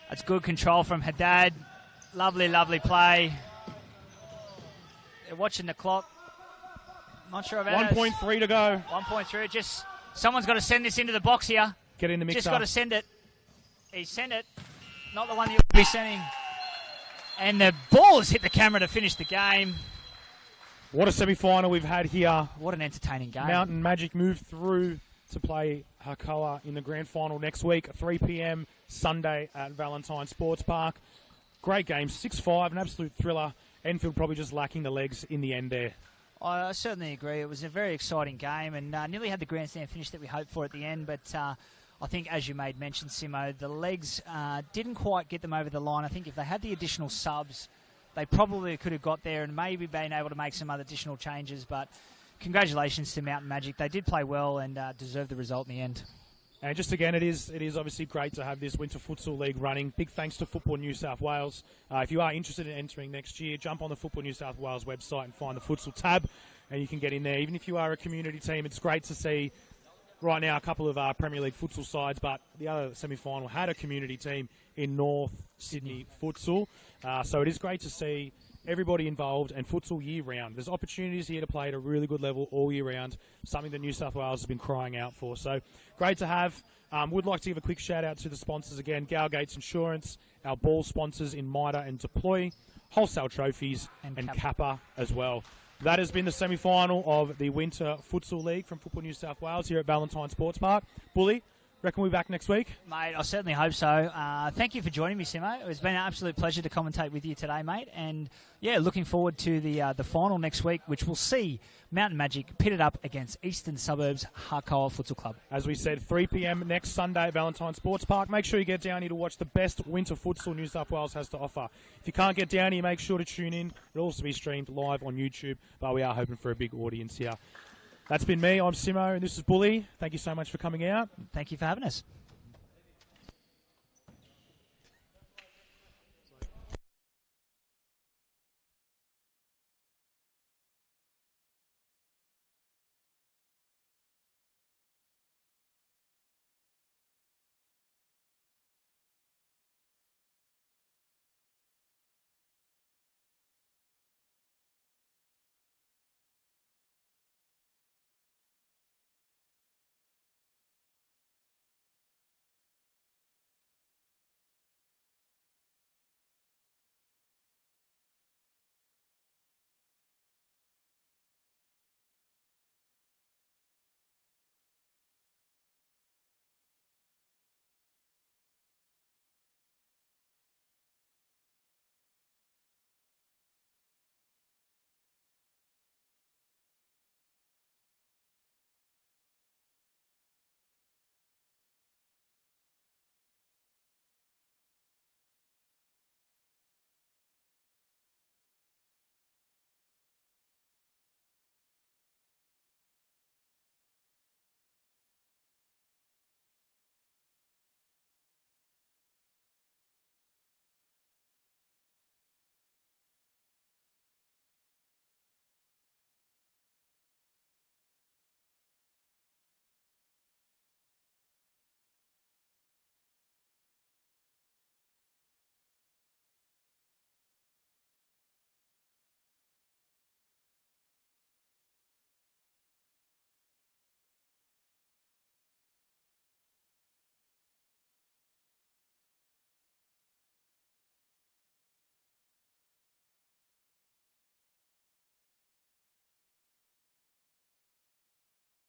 That's good control from Haddad. Lovely, lovely play. They're watching the clock. Not sure about 1.3 to go. 1.3. Just someone's got to send this into the box here. Get in the mix. Just got to send it. He sent it. Not the one you'll be sending. And the ball has hit the camera to finish the game. What a semi-final we've had here. What an entertaining game. Mountain Majik move through to play Hakoah in the grand final next week, 3 p.m. Sunday at Valentine Sports Park. Great game, 6-5, an absolute thriller. Enfield probably just lacking the legs in the end there. I certainly agree. It was a very exciting game and nearly had the grandstand finish that we hoped for at the end, but I think, as you made mention, Simo, the legs didn't quite get them over the line. I think if they had the additional subs, they probably could have got there and maybe been able to make some other additional changes, but congratulations to Mountain Majik. They did play well and deserved the result in the end. And just again, it is obviously great to have this Winter Futsal League running. Big thanks to Football New South Wales. If you are interested in entering next year, jump on the Football New South Wales website and find the Futsal tab, and you can get in there. Even if you are a community team, it's great to see right now a couple of Premier League futsal sides, but the other semi-final had a community team in North Sydney Futsal. So it is great to see everybody involved, and futsal year round. There's opportunities here to play at a really good level all year round, something that New South Wales has been crying out for. So great to have. Would like to give a quick shout out to the sponsors again, Gates Insurance, our ball sponsors in Mida and Deploy, Wholesale Trophies, and Kappa as well. That has been the semi-final of the Winter Futsal League from Football New South Wales here at Valentine Sports Park. Bully, reckon we'll be back next week? Mate, I certainly hope so. Thank you for joining me, Simo. It's been an absolute pleasure to commentate with you today, mate. And, yeah, looking forward to the final next week, which will see Mountain Majik pitted up against Eastern Suburbs Harcoa Futsal Club. As we said, 3 p.m. next Sunday at Valentine Sports Park. Make sure you get down here to watch the best winter futsal New South Wales has to offer. If you can't get down here, make sure to tune in. It'll also be streamed live on YouTube, but we are hoping for a big audience here. That's been me. I'm Simo, and this is Bully. Thank you so much for coming out. Thank you for having us.